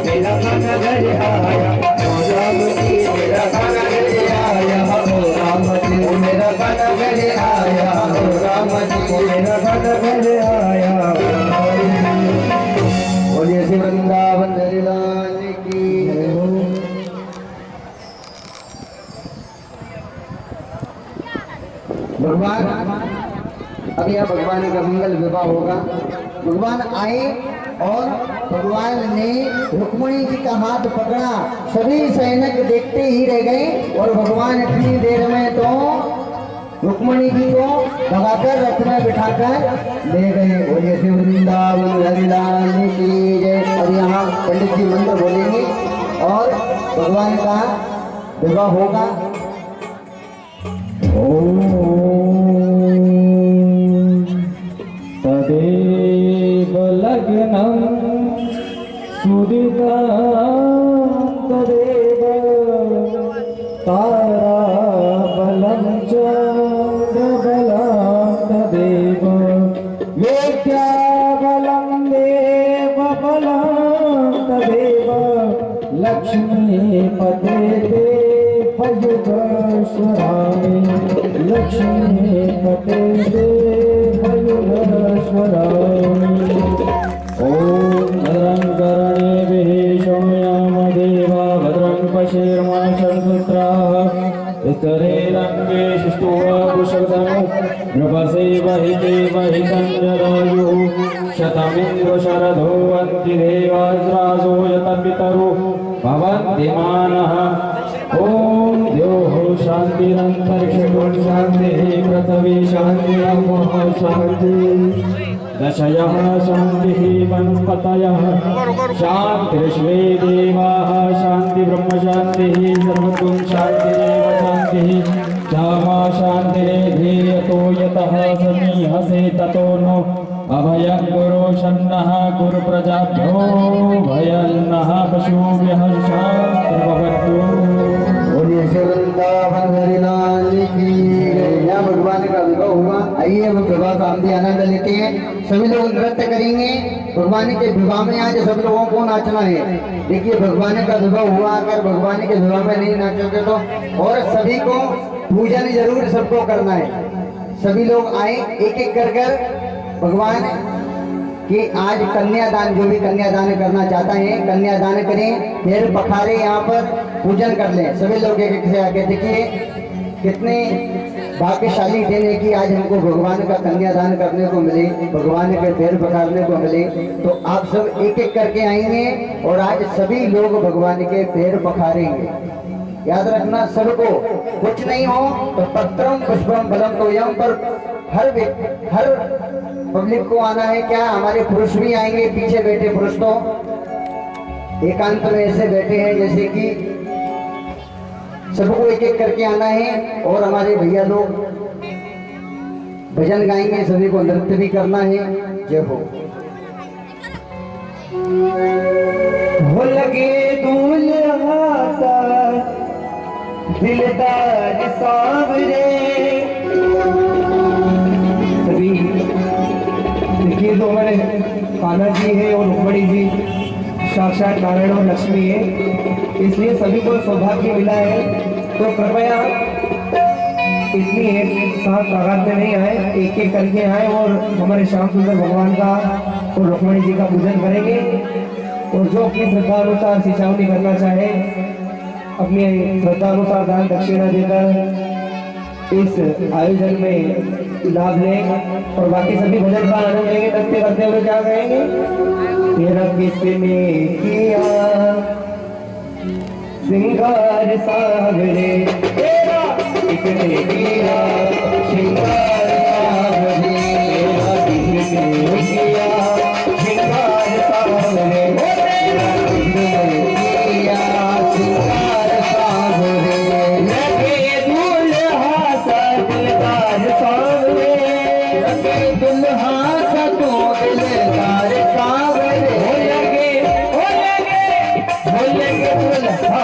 [SPEAKER 3] मेरा खाना घर आया, ओ राम जी मेरा खाना घर आया, ओ राम जी मेरा खाना घर आया, ओ राम जी मेरा खाना घर आया।
[SPEAKER 2] बोलिए श्री वृंदावन हरि लाल की जय। भगवान अब यह भगवान का मंगल विवाह होगा। भगवान आए और भगवान ने रुक्मणी जी का हाथ पकड़ा। सभी सैनिक देखते ही रह गए और भगवान इतनी देर में तो रुक्मणी जी को भगाकर रथ में बिठाकर ले गए। बोलिए श्री वृंदावन हरिलाल की जय। और यहाँ पंडित जी मंत्र बोलेंगे और भगवान का विवाह होगा।
[SPEAKER 3] तदेव लग्नं सुदिता तदेव ताराबलं चन्द्रबलं तदेव विद्याबलं देवबलं तदेव लक्ष्मीपते देवयुगस्वरामि लक्ष्मीपते देवयुगस्वरामि। ॐ भद्रं कर्णेभिः शृणुयामदेवा भद्रं पश्येर्माशंसुत्राः उत्तरेरङ्गे शिष्टुवापुषधनु नृपसेवहितेवहितं जदायुः शतमिन्द्रशरदो वन्ति देवास्रासो यतपितरो भवन्ति मानः। ॐ द्योः शान्तिरन्तरिक्षं शान्तिः पृथिवी शान्तिरपः शान्तिः दशयः शान्तिः वनस्पतयः शान्तिर्विश्वे देवाः शान्ति ब्रह्म शान्तिः सर्वतो शान्तिरेव शान्तिः क्षमा शान्तिरेधेयतो यतः समीहसे ततो नो अभयं गुरु शन्नः गुरु प्रजाभ्यो भयन्नः पशुभ्यः शान्तिर्भवतु।
[SPEAKER 2] बोलिए श्री वृंदावन हरिलाल की जय। यहाँ भगवान का विवाह हुआ। आइए हम विवाह का हम भी आनंद लेते हैं। सभी लोग नृत्य करेंगे। भगवान के विवाह में आज सब लोगों को नाचना है। देखिए भगवान का विवाह हुआ, अगर भगवान के विवाह में नहीं नाचोगे तो। और सभी को पूजन जरूर सबको करना है। सभी लोग आए एक एक कर कर भगवान कि आज कन्यादान, जो भी कन्यादान करना चाहता है कन्यादान करें, फिर पखारे यहाँ पर पूजन कर लें। सभी लोग एक एक से आके देखिए कितने भाग्यशाली दिन है कि आज हमको भगवान का कन्यादान करने को मिले, भगवान के पैर पखारने को मिले। तो आप सब एक एक करके आएंगे और आज सभी लोग भगवान के पैर पखारेंगे। याद रखना सबको, कुछ नहीं हो तो पत्रम पुष्पम फलम तोयम, पर हर पब्लिक को आना है। क्या हमारे पुरुष भी आएंगे? पीछे बैठे पुरुष तो एकांत में ऐसे बैठे हैं जैसे कि सबको एक एक करके आना है। और हमारे भैया लोग भजन गाएंगे, सभी को नृत्य भी करना है। जय हो।
[SPEAKER 3] लगे दूल्हा सा दिलदार सावरे। सभी देखिए तो हमारे कान्हा जी है और रुक्मणी जी साक्षात नारायण और लक्ष्मी है, इसलिए सभी को सौभाग्य मिला है। तो कृपया इतनी एक साथ तादाद में नहीं आए, एक एक करके आए और हमारे श्याम सुंदर भगवान का और रुक्मणी जी का पूजन करेंगे। और जो अपनी श्रद्धा अनुसार सिंचावनी करना चाहे अपनी श्रद्धा अनुसार दान दक्षिणा देकर इस आयोजन में लाभ लें। और बाकी सभी भजन का आनंद लेंगे। नृत्य करते हुए क्या कहेंगे? तेरा किसने किया सिंगार सावरे, तेरा किसने किया सिंगार सावरे, तेरा किसने किया सिंगार सावरे, तेरा किसने किया सिंगार सावरे। लगे दूल्हा सा दिलदार सावरे, लगे दूल्हा सा तो दिलदार सावरे। लगे दूल्हा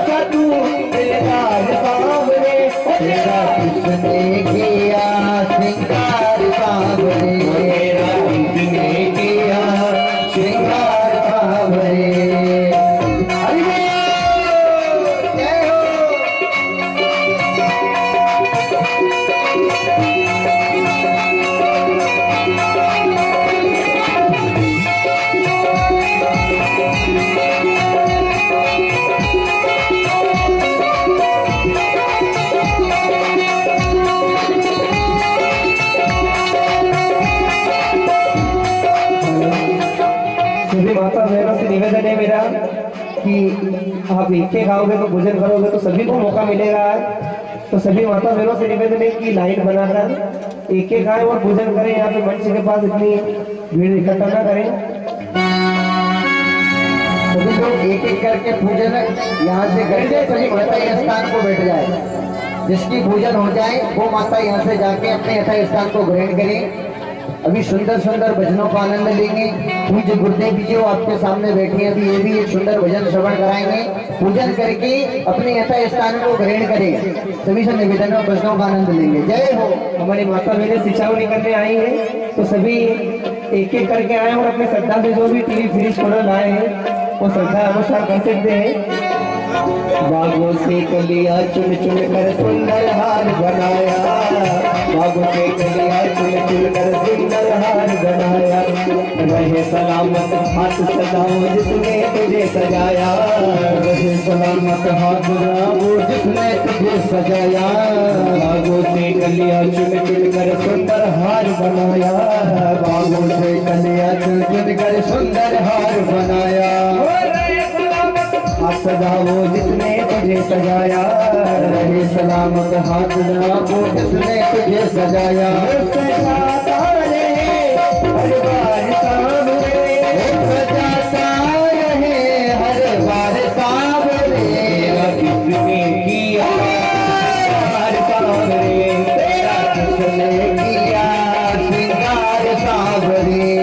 [SPEAKER 3] सा तू दिलदार सावरे, तेरा किसने किया सिंगार सावरे, तेरा किसने किया सिंगार सावरे। हरि बोल, जय हो। सभी माता बहनों से निवेदन है मेरा कि आप इक्के खाओगे तो भोजन करोगे तो सभी को मौका मिलेगा। तो सभी माता बहनों से निवेदन है कि लाइन बनाकर एक एक आए और पूजन करें। यहाँ पे मंच के पास इतनी भीड़ इकट्ठा ना करें।
[SPEAKER 2] सभी लोग एक एक करके पूजन यहाँ से करके सभी माता के स्थान को बैठ जाए। जिसकी पूजन हो जाए वो माता यहाँ से जाके अपने यथा स्थान को ग्रहण करें। अभी सुंदर सुंदर भजनों का आनंद लेंगे। पूज्य गुरुदेव जी जो आपके सामने बैठे हैं अभी ये भी एक सुंदर भजन श्रवण कराएंगे। पूजन करके अपने यथा स्थान को ग्रहण करें। सभी से निवेदन और भजनों का आनंद लेंगे। जय हो।
[SPEAKER 3] हमारी माता बहनें सिंचाई करने आई है तो सभी एक एक करके आए और अपनी श्रद्धा से जो भी टीवी फ्रिज कूलर लाए हैं वो श्रद्धा अनुसार कर सकते हैं। बागों से कलियां चुन चुन कर सुंदर हार बनाया, बागों से कलियां चुन चुन कर सुंदर हार बनाया। रहे सलामत हाथ सजाओ जिसने तुझे सजाया,
[SPEAKER 2] रहे सलामत हाथ सजाओ जिसने तुझे सजाया।
[SPEAKER 3] बागों से कलियां चुन चुन कर सुंदर हार बनाया,
[SPEAKER 2] बागों से कलियां चुन चुन कर सुंदर हार बनाया।
[SPEAKER 3] हाथ सजाओ जिसने तुझे सजाया,
[SPEAKER 2] रहे सलामत हाथ सजाओ जिसने तुझे सजाया।
[SPEAKER 3] सजाता रहे हर बार सामने,
[SPEAKER 2] सजाता रहे हर बार सामने।
[SPEAKER 3] तेरा किसने किया हर सामने,
[SPEAKER 2] तेरा किसने किया श्रृंगार सावरे।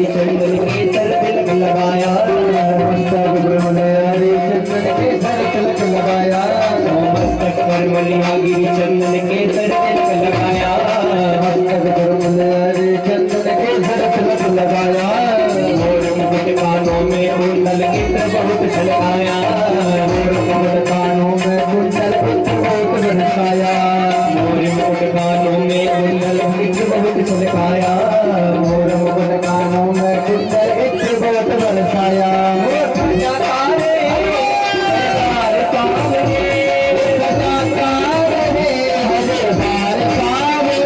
[SPEAKER 3] चंदन के सर तिलक लगाया,
[SPEAKER 2] मस्तक पर चंदन के सर तिलक लगाया।
[SPEAKER 3] मस्तक पर मलियागिरी चंदन के सर तिलक लगाया,
[SPEAKER 2] मस्तक पर चंदन के सर तिलक लगाया।
[SPEAKER 3] मोर मुकुट कानों में कुंडल इत्र बहुत छलकाया,
[SPEAKER 2] मोर मुकुट कानों में कुंडल इत्र बहुत बरसाया।
[SPEAKER 3] मोर मुकुट कानों में कुंडल इत्र बहुत छलकाया,
[SPEAKER 2] मोर मुकुट कानों में कुंडल इत्र बहुत बरसाया।
[SPEAKER 3] सजाता रहे हर सामने,
[SPEAKER 2] सजाता रहे हर बार सामने।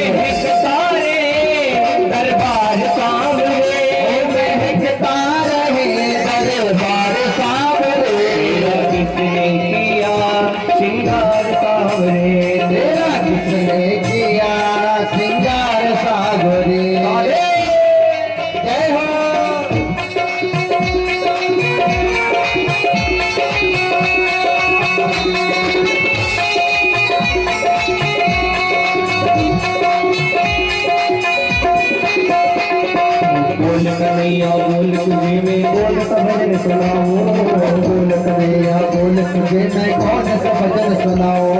[SPEAKER 3] महकता रहे दरबार सामने,
[SPEAKER 2] महकता रहे दरबार सामने।
[SPEAKER 3] तेरा किसने किया श्रृंगार सावरे,
[SPEAKER 2] तेरा किसने किया श्रृंगार सावरे। जय हो।
[SPEAKER 3] बोल कन्हैया बोल तुझे मैं कौन सा भजन सुनाऊं,
[SPEAKER 2] बोल कन्हैया बोल तुझे मैं कौन सा भजन सुनाऊं।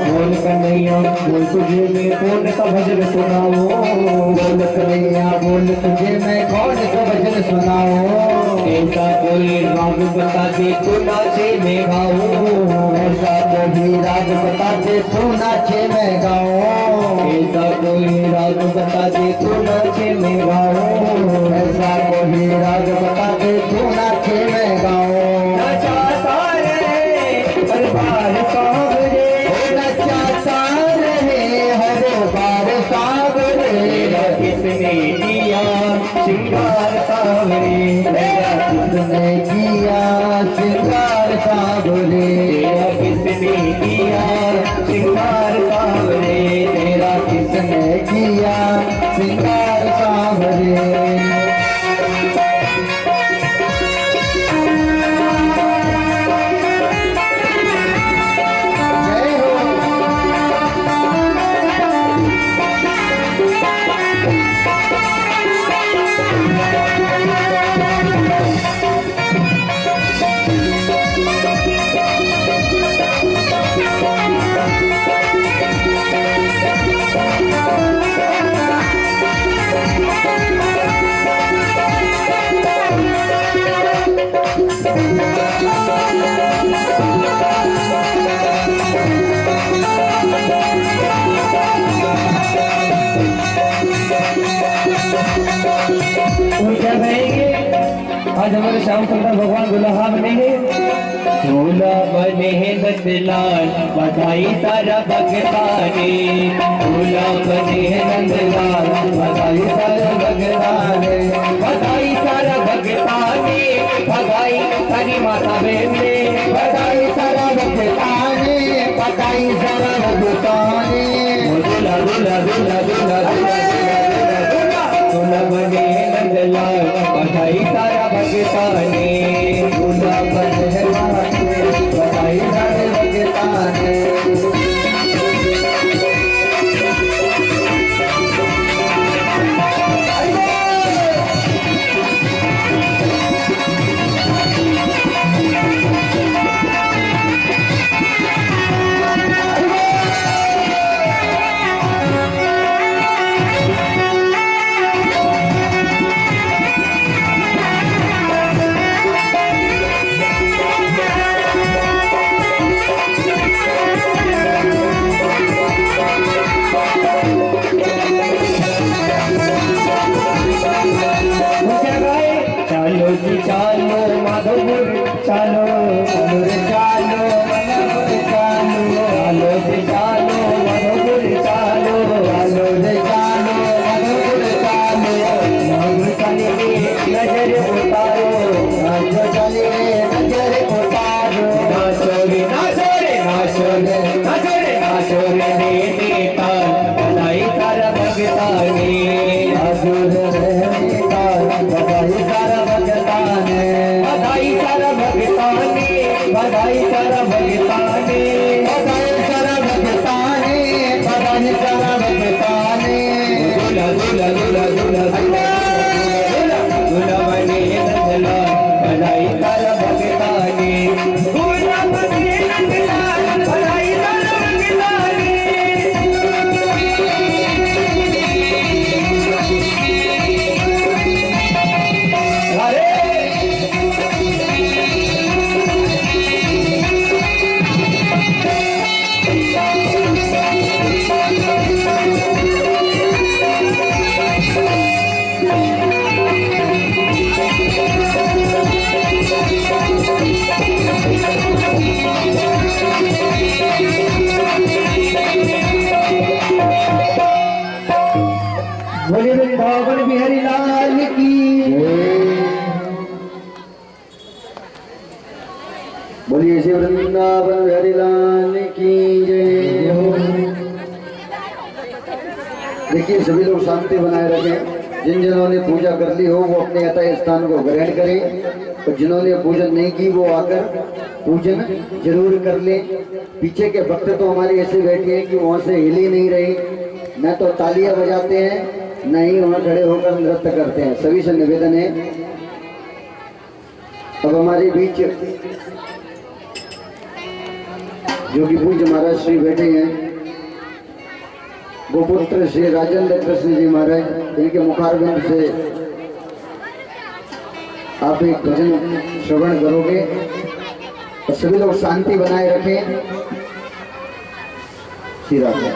[SPEAKER 3] बोल कन्हैया बोल तुझे मैं कौन सा भजन सुनाऊं,
[SPEAKER 2] बोल कन्हैया बोल तुझे मैं कौन सा भजन सुनाऊं।
[SPEAKER 3] ऐसा कोई राग बता दे तो नाचे मैं गाऊं,
[SPEAKER 2] ऐसा कोई राग बता दे तू नाचे मैं गाऊं।
[SPEAKER 3] ऐसा कोई राग बता दे तो नाचे मैं गाऊं,
[SPEAKER 2] ऐसा कोई राग बता दे तू नाचे मैं गाऊं।
[SPEAKER 3] नचाता रहे हर बार सावरे,
[SPEAKER 2] नचाता रहे हर बार सावरे।
[SPEAKER 3] तेरा किसने किया श्रृंगार सावरे,
[SPEAKER 2] तेरा किसने किया श्रृंगार सावरे।
[SPEAKER 3] तेरा किसने किया श्रृंगार सावरे,
[SPEAKER 2] तेरा किसने किया श्रृंगार सावरे। जय हो।
[SPEAKER 3] पूजा करेंगे। आज हमारे श्याम सुंदर भगवान दुल्हा बने हैं, दूल्हा बने हैं नंदलाल, बधाई सारा भगताने। दूल्हा बने हैं नंदलाल, बधाई सारा भगताने, बधाई सारा भगताने, बधाई सारी माता बहने, बधाई सारा भगताने, बधाई सारा भगताने। दूल्हा दूल्हा दूल्हा दूल्हा दूल्हा बने नंदलाल, बधाई सारा भगताने। दूल्हा बने बधाई सारे भगताने। चालो माधोपुर चालो, चालो रे चालो माधोपुर चालो, चालो रे चालो माधोपुर चालो, चालो रे चालो माधोपुर चालो। माधोपुर चाले नजर उतारो, नाचो चाले नजर उतारो, नाचो रे नाचो रे नाचो रे नाचो रे नाचो रे देता, बधाई सारा भगताने। नाचो रे बधाई सारा भगताने, बधाई सारा भगताने, बधाई सारा भगताने, बधाई सारा भगताने, बधाई सारा भगताने। दूल्हा दूल्हा दूल्हा दूल्हा दूल्हा दूल्हा बने नंदलाल, बधाई सारा भगताने। दूल्हा बने नंदलाल, बधाई सारा भगताने। बोलिए वृंदावन बिहारी लाल की, बोलिए श्री वृंदावन बिहारी लाल की जय हो। देखिए सभी लोग शांति बनाए रखें। जिन जिन्होंने पूजा कर ली हो वो अपने यथा स्थान को ग्रहण करें, और जिन्होंने पूजन नहीं की वो आकर पूजन जरूर कर ले। पीछे के भक्त तो हमारे ऐसे बैठे हैं कि वहां से हिल ही नहीं रहे, न तो तालियां बजाते हैं न ही वहां खड़े होकर नृत्य करते हैं। सभी से निवेदन है, अब हमारे बीच जो कि पूज्य महाराज श्री बैठे हैं, गोपुत्र श्री राजेंद्र कृष्ण जी महाराज, इनके मुखारविंद से आप एक भजन श्रवण करोगे। और सभी लोग शांति बनाए रखें। श्री राधे।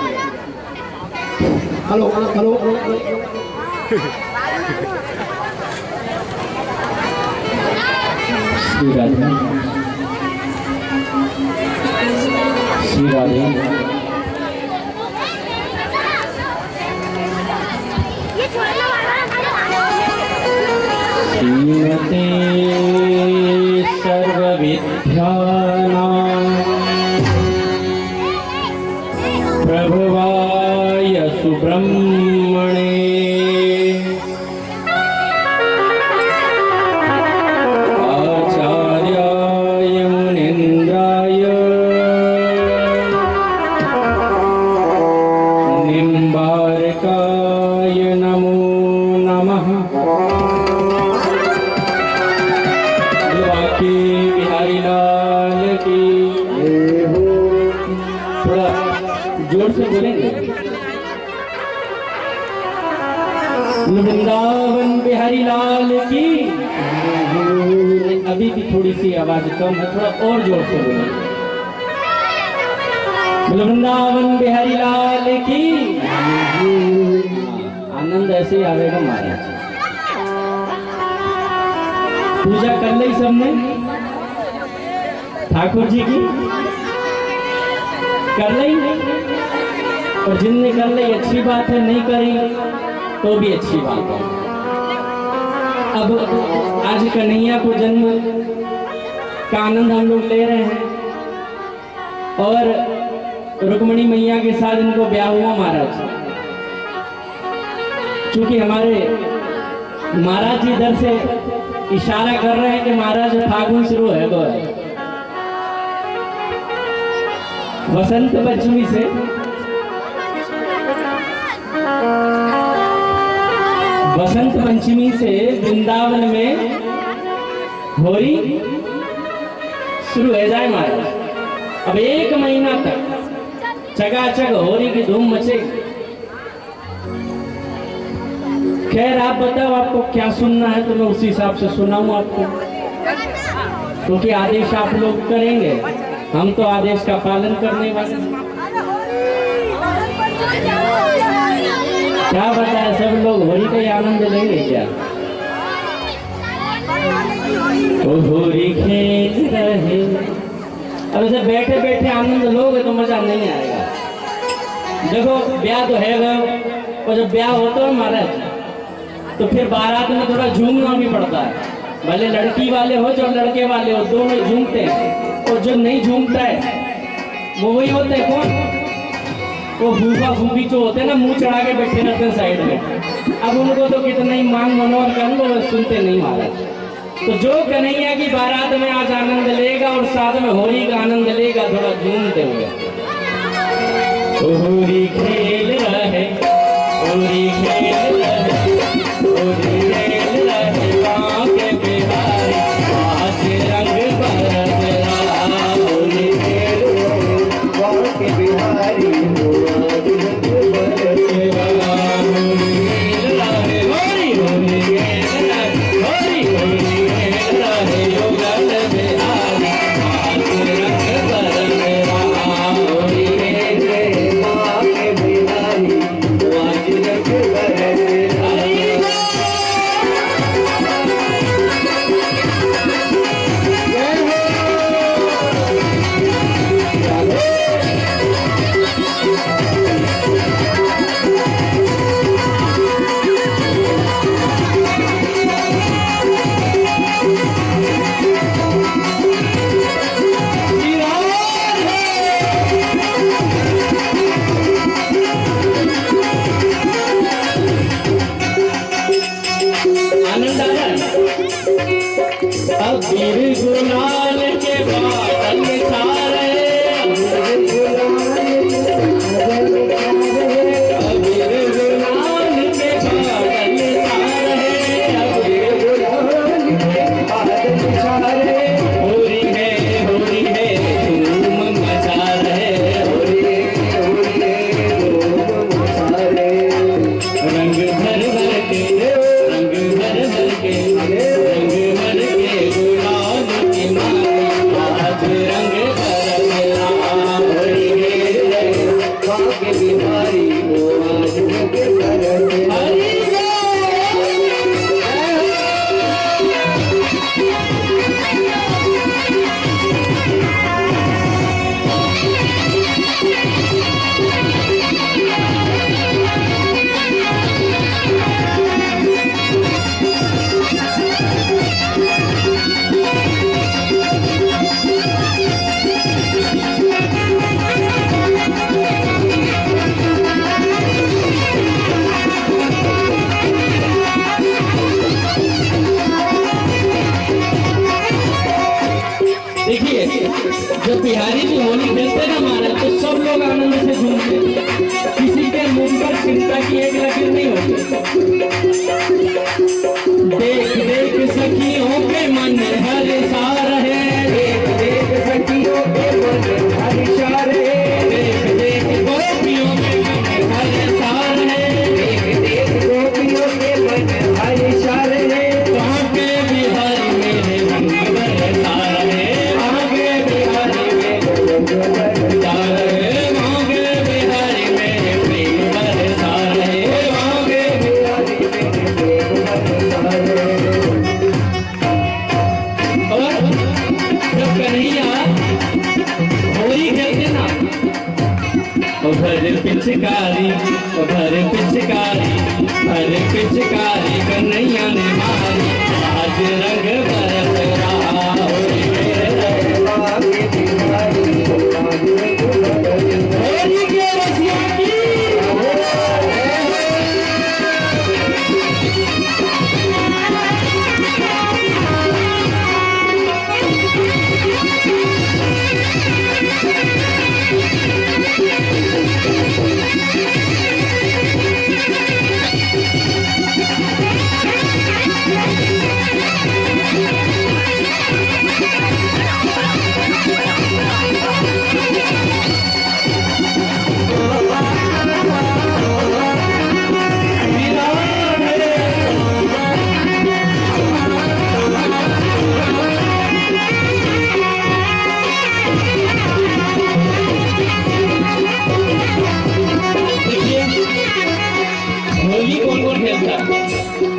[SPEAKER 5] Hello hello Shri Radhe, Shri Radhe. श्रीमते सर्वविद्यानां प्रभवाय सुब्रह्मणे आचार्याय मुनीन्द्राय निम्बारकाय नमो नमः। बिहारी लाल की थोड़ा जोर से बोलेंगे। वृंदावन बिहारी लाल की। अभी भी थोड़ी सी आवाज कम है, थोड़ा और जोर से बोलेंगे। वृंदावन बिहारी लाल की। आनंद ऐसे ही आवेगा महाराज। पूजा कर ली सबने ठाकुर जी की कर ली, और जिनने कर ली अच्छी बात है, नहीं करी तो भी अच्छी बात है। अब आज कन्हैया को जन्म का आनंद हम लोग ले रहे हैं, और रुक्मणी मैया के साथ इनको ब्याह हुआ महाराज। क्योंकि हमारे महाराज जी इधर से इशारा कर रहे हैं कि महाराज फागुन शुरू है, तो वसंत पंचमी से वसंत पंचमी से वृंदावन में होली शुरू हो जाए महाराज। अब 1 महीना तक चकाचक होली की धूम मचेगी। खैर आप बताओ आपको क्या सुनना है, तो मैं उसी हिसाब से सुनाऊं आपको, क्योंकि आदेश आप लोग करेंगे, हम तो आदेश का पालन करने वाले। क्या बताया, सब लोग होली का ही आनंद लेंगे क्या? तो होली खेल रहे, अब ऐसे बैठे बैठे आनंद लोगे तो मजा नहीं आएगा। देखो ब्याह तो है गया, और जब ब्याह होता है महाराज तो फिर बारात में थोड़ा झूमना भी पड़ता है। भले लड़की वाले हो जो लड़के वाले हो, दोनों झूमते हैं, और जो नहीं झूमता है वो वही होते हैं कौन, वो फूफा फूफी जो होते हैं ना, मुंह चढ़ा के बैठे रहते हैं साइड में। अब उनको तो कितना ही मांग मनोहर कर लो, सुनते नहीं महाराज। तो जो कन्हैया की बारात में आज आनंद लेगा और साथ में होली का आनंद लेगा, थोड़ा झूमते हुए। होली खेल रहे, होली खेल रहे, होली खेल रहे गाँव के बिहारी, आज रंग बरस रहा। होली खेल रहे गाँव के बिहारी, आज रंग बरस रहा। होली खेल रहे, होली खेल रहे, होली खेल रहे युगल बिहारी, आज रंग बरस रहा। होली खेल रहे गाँव के बिहारी, आज रंग बरस रहा। आनंद आ रहा है। अबीर गुलाल के बादल छारे, अबीर गुलाल के बादल छारे, अबीर गुलाल के बादल छारे। होली है धूम मचा रहे, होली है धूम मचा रहे। रंग भर भर के, रंग भर भर के, रंग भर के गुलाल की माला, आज रंग बरस रहा। होली खेल रहे गाँव के बिहारी, वो आज रंग बरस रहा। देखिए जब बिहारी जी होली खेलते ना महाराज, तो सब लोग आनंद से झूमते, किसी के मुंह पर चिंता की एक लकीर नहीं होती। देख देख सखियों के मन हर सा रहे, देख देख सखियों के मन हर सा रहे, देख देख गोपियों के मन हर सा रहे, देख देख गोपियों के मन हर सा रहे। वहाँ के बिहारी मेरे रंग बरसा रहे, वहाँ के बिहारी मेरे रंग बरसा रहे, वहाँ के बिहारी मेरे प्रेम बरसा रहे। पिचकारी कन्हैया ने मारी, आज रंग बरस रहा होली मेरे रंगवा की तिहारी, होली के रसिया की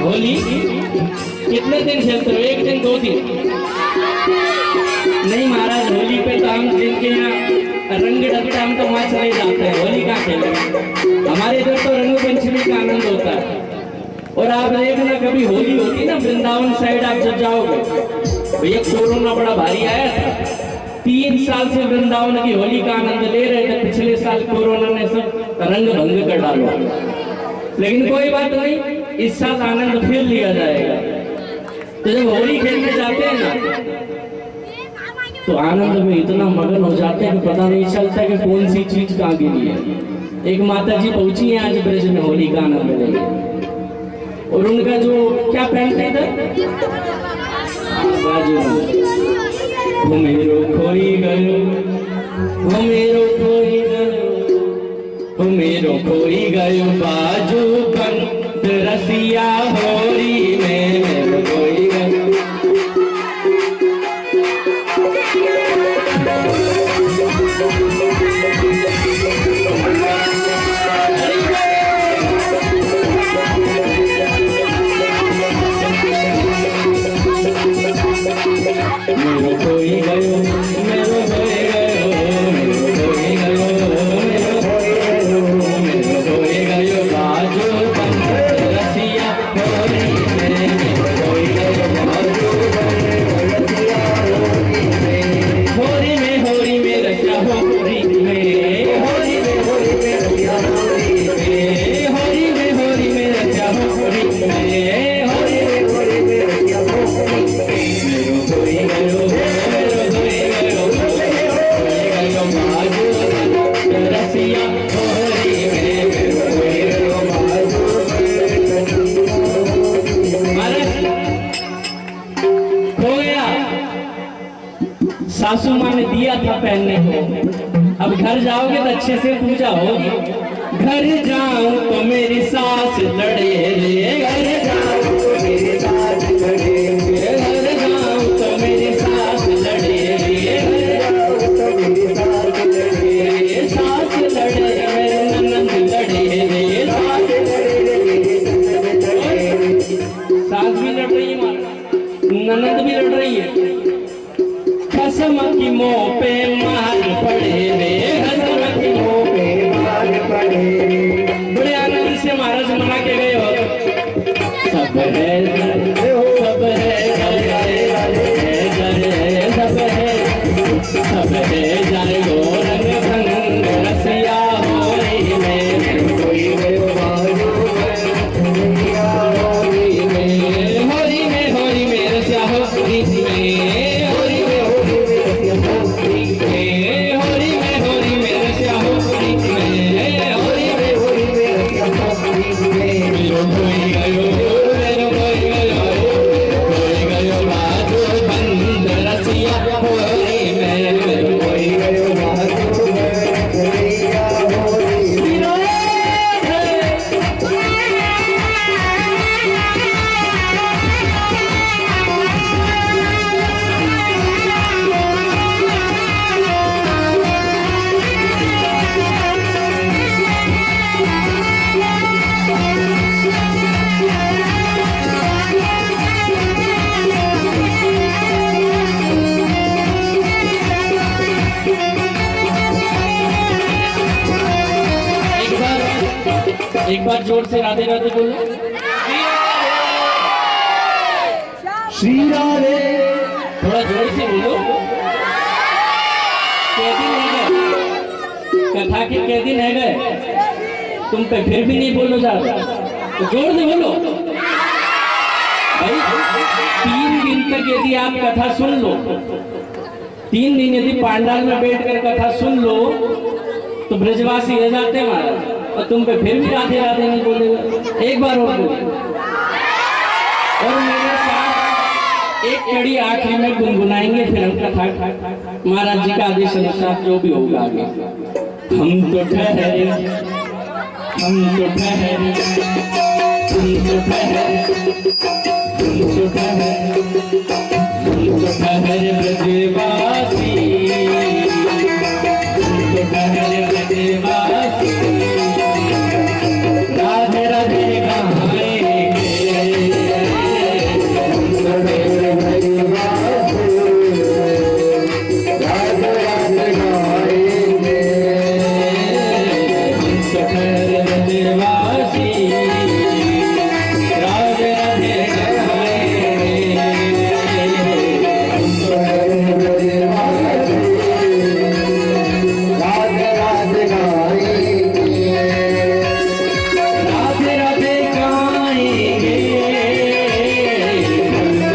[SPEAKER 5] होली कितने दिन खेलते हो? एक दिन, 2 दिन? नहीं महाराज, होली पे तो हम जिनके यहाँ रंग डलता हम तो वहाँ चले जाते हैं, होली कहाँ खेलें? हमारे इधर तो रंग पंचमी का आनंद होता है। और आप देखना कभी होली होती ना वृंदावन साइड आप जब जाओगे, भैया कोरोना बड़ा भारी आया था, 3 साल से वृंदावन की होली का आनंद ले रहे थे। पिछले साल कोरोना ने सब रंग भंग कर डाला, लेकिन कोई बात नहीं, इस साल आनंद फिर लिया जाएगा। तो जब होली खेलने जाते हैं ना तो आनंद में इतना मगन हो जाते हैं कि पता नहीं चलता कि कौन सी चीज कहाँ गिरी है। एक माता जी पहुंची है आज ब्रज में होली का आनंद लेने, और उनका जो क्या पहनते थे, मेरो खोई गयो, मेरो खोई गयो, मेरो खोई गयो बाजू बंद रसिया होली में, मेरो खोई गयो। मेरो खोई गयो, मेरो खोई गयो, मेरो खोई गयो, मेरो खोई गयो, मेरो खोई गयो बाजू बंद रसिया होली में, मेरो खोई गयो बाजू बंद रसिया होली में, होली में रसिया होली में, होली में रसिया होली में, होली में रसिया होली में, होली में रसिया होली में, मेरो खोई गयो, मेरो खोई गयो, खोई गयो बाजू बंद रसिया होली में, मेरो खोई गयो बाजू बंद। खो गया, सासू माँ ने दिया था पहनने को, अब घर जाओगे तो अच्छे से पूजा होगी। घर जाऊं तो मेरी सास लड़े रे, घर जाऊं तो मेरी सास लड़े, घर जाऊं तो मेरी सास लड़े रे, घर जाऊं तो मेरी सास लड़े, सास लड़े मेरे ननंद लड़े रे, सास लड़े मेरी ननंद लड़े, सास भी लड़ रही है, ननंद भी लड़ रही है। कसम की मुंह पे मार पड़े रे, कसम की मुंह पे मार पड़े, बड़े आनंद से महाराज मना के गए हो। सब है सब है सब है जाए गो रंग भंग रसिया होली में, मेरो खोई गयो बाजू रसिया होली में, होली में रसिया होली में, होली में रसिया होली में, होली में एक बार जोर से राधे राधे बोलो।
[SPEAKER 3] श्री राधे।
[SPEAKER 5] थोड़ा जोर से बोलो। कै दिन है गए कथा के, कै दिन है गए तुम पे फिर भी नहीं बोलो जा, तो जोर से बोलो भाई। 3 दिन तक यदि आप कथा सुन लो, 3 दिन यदि पांडाल में बैठकर कथा सुन लो तो ब्रजवासी रह जाते हैं महाराज, और तुम पे फिर भी राधे राधे नहीं बोलेगा। एक बार और बोलो, और मेरे साथ एक कड़ी आखिरी में गुनगुनाएंगे, फिर हम कथा महाराज जी का आदेश अनुसार जो भी होगा आगे। हम तो ठहरे, हम तो ठहरे, हम तो ठहरे, हम तो ठहरे, हम तो ठहरे ब्रजवासी, हम तो ठहरे ब्रजवासी, राधे राधे गाएंगे, हम तो ठहरे ब्रजवासी, राधे राधे गाएंगे, हम तो ठहरे ब्रजवासी, राधे राधे गाएंगे, हम तो ठहरे ब्रजवासी, राधे राधे गाएंगे, राधे राधे गाएंगे, हम तर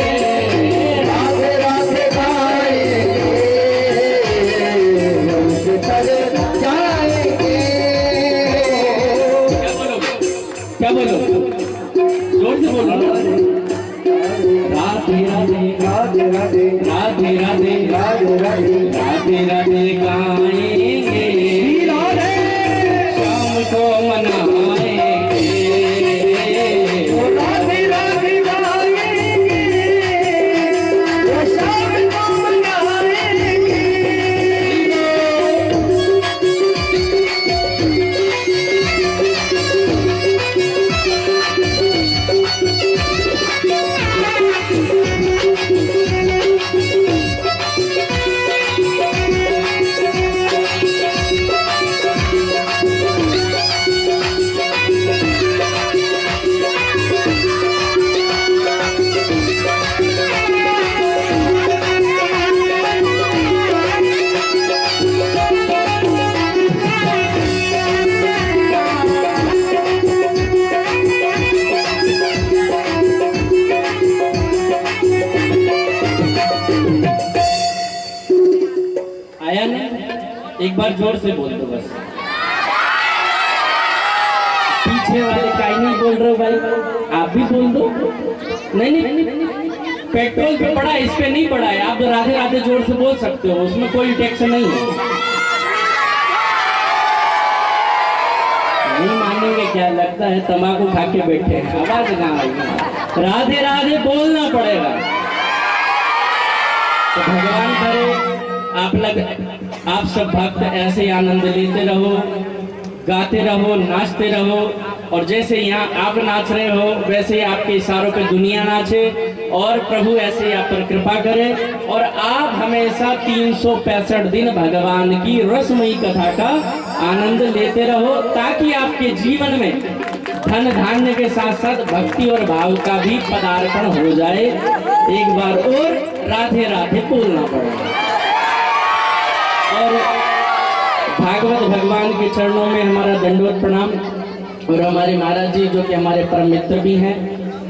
[SPEAKER 5] जाएंगे,
[SPEAKER 3] राधे राधे गाएंगे, हमसे तर जाएंगे।
[SPEAKER 5] क्या बोलो, जोर से बोलो ना। राधे राधे
[SPEAKER 3] राधे राधे
[SPEAKER 5] राधे राधे
[SPEAKER 3] राधे राधे
[SPEAKER 5] राधे राधे गाएंगे,
[SPEAKER 3] श्री राधे।
[SPEAKER 5] शाम को मनाएंगे,
[SPEAKER 3] राधे राधे गाएंगे, वो शाम को मनाएंगे।
[SPEAKER 5] आया ना? एक बार जोर से बोल दो बस। पीछे वाले काहे नहीं बोल रहे हो भाई, आप भी बोल दो। नहीं नहीं, पेट्रोल पे पड़ा है, इस पे नहीं पड़ा है। आप तो राधे राधे जोर से बोल सकते हो, उसमें कोई टैक्स नहीं है। नहीं मानेंगे क्या, लगता है तंबाकू खा के बैठे हैं, आवाज कहाँ आई। राधे राधे बोलना पड़ेगा। तो भगवान करे आप सब भक्त ऐसे आनंद लेते रहो, गाते रहो, नाचते रहो, और जैसे यहाँ आप नाच रहे हो वैसे ही आपके इशारों पे दुनिया नाचे, और प्रभु ऐसे ही आप पर कृपा करे, और आप हमेशा 365 दिन भगवान की रसमयी कथा का आनंद लेते रहो, ताकि आपके जीवन में धन धान्य के साथ साथ भक्ति और भाव का भी पदार्पण हो जाए। एक बार और राधे राधे बोलना पड़ेगा। और भागवत भगवान के चरणों में हमारा दंडवत प्रणाम, और हमारे महाराज जी जो कि हमारे परम मित्र भी हैं,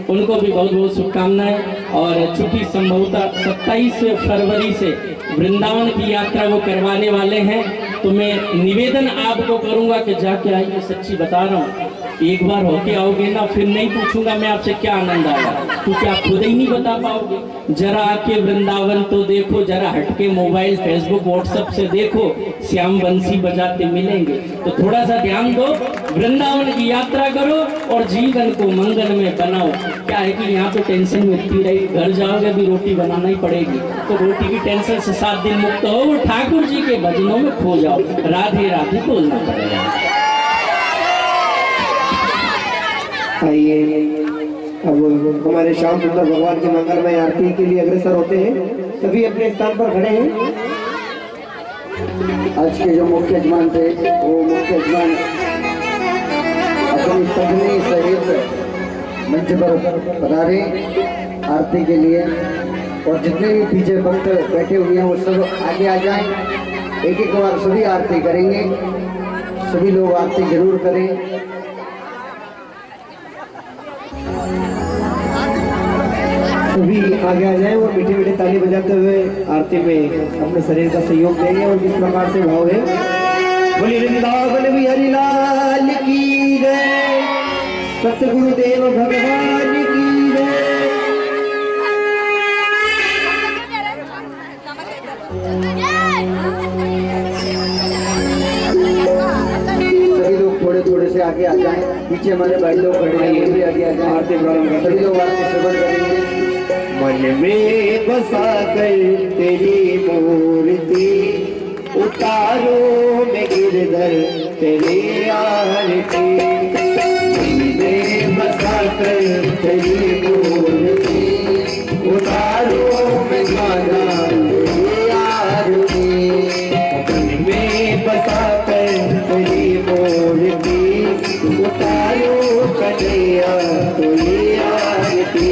[SPEAKER 5] उनको भी बहुत बहुत शुभकामनाएं। और चूंकि संभवतः 27 फरवरी से वृंदावन की यात्रा वो करवाने वाले हैं, तो मैं निवेदन आपको करूंगा कि जाके आइए। सच्ची बता रहा हूँ, एक बार होके आओगे ना, फिर नहीं पूछूंगा मैं आपसे क्या आनंद आया, क्योंकि आप खुद ही नहीं बता पाओगे। जरा आके वृंदावन तो देखो, जरा हटके मोबाइल फेसबुक व्हाट्सएप से देखो, श्याम बंसी बजाते मिलेंगे। तो थोड़ा सा ध्यान दो, वृंदावन की यात्रा करो और जीवन को मंगल में बनाओ। क्या है कि यहाँ तो टेंशन मिलती रही, घर जाओगे भी रोटी बनाना ही पड़ेगी, तो रोटी की टेंशन से 7 दिन मुक्त हो, वो ठाकुर जी के भजनों में खो जाओ। राधे राधे बोलना पड़ेगा।
[SPEAKER 3] आइए, अब हमारे श्याम सुंदर भगवान के मंगलमय आरती के लिए अग्रसर होते हैं। सभी अपने स्थान पर खड़े हैं।
[SPEAKER 2] आज के जो मुख्य यजमान थे वो मुख्य यजमान अपनी पत्नी सहित मंच पर पधारे आरती के लिए। और जितने भी पीछे भक्त बैठे हुए हैं वो सब आगे आ जाएं। एक एक बार सभी आरती करेंगे, सभी लोग आरती जरूर करें।
[SPEAKER 3] सभी आगे आ जाए और मीठे मीठे ताली बजाते हुए आरती में अपने शरीर का सहयोग देंगे। और जिस प्रकार से भाव है, बोली वृंदावन बिहारी लाल की जय, सतगुरुदेव भगवान की जय।
[SPEAKER 2] सभी लोग थोड़े थोड़े से आगे आ जाएं। पीछे हमारे भाई लोग खड़े हैं, वो भी आगे आ जाएं।
[SPEAKER 3] आरती प्रारंभ।
[SPEAKER 2] सभी लोग आरती श्रवण करेंगे।
[SPEAKER 3] मन में बसा कर तेरी मूर्ति उतारो में गिरधर तेरी आरती। मन में बसा कर तेरी मूर्ति उतारो में गाना तेरी आरती। मन में बसा कर तेरी मूर्ति उतारो कन्हैया तेरी आरती।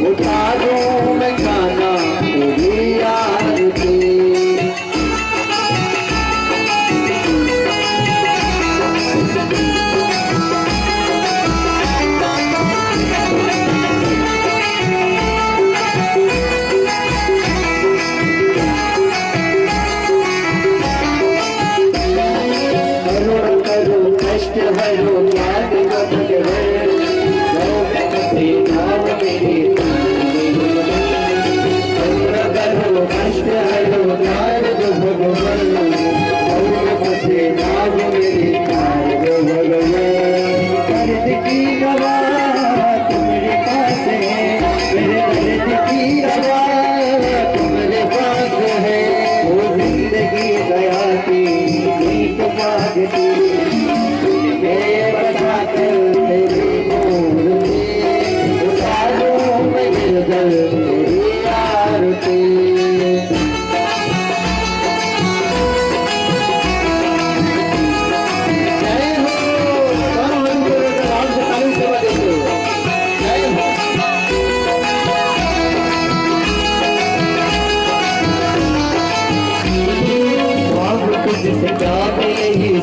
[SPEAKER 3] उतारो मैं गाना तेरी आरती। करो करो कष्ट हरो ज्ञान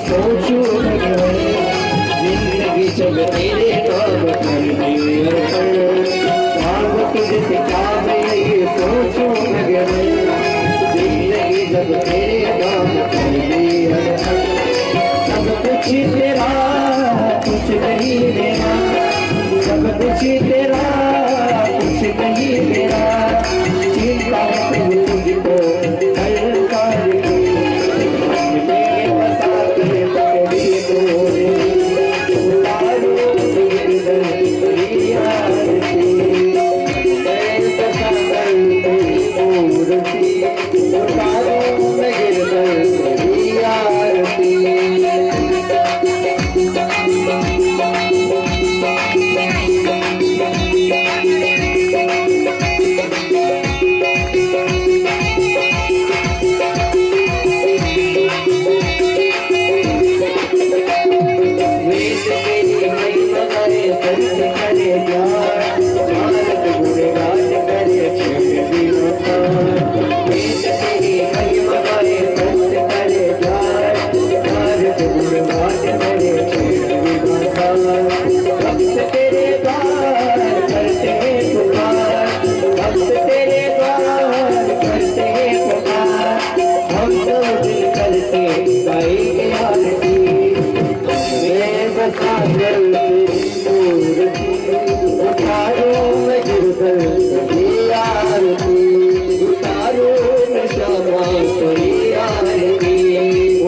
[SPEAKER 3] सोचो जिंदगी जब तेरे नाम कर दी तुझसे क्या मैं सोचो जिंदगी जब तेरे नाम कर दी सब कुछ तेरा कुछ नहीं मेरा, सब कुछ तेरा कुछ नहीं मेरा। चिंता तुझको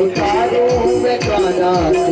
[SPEAKER 3] उतारो मैं गाना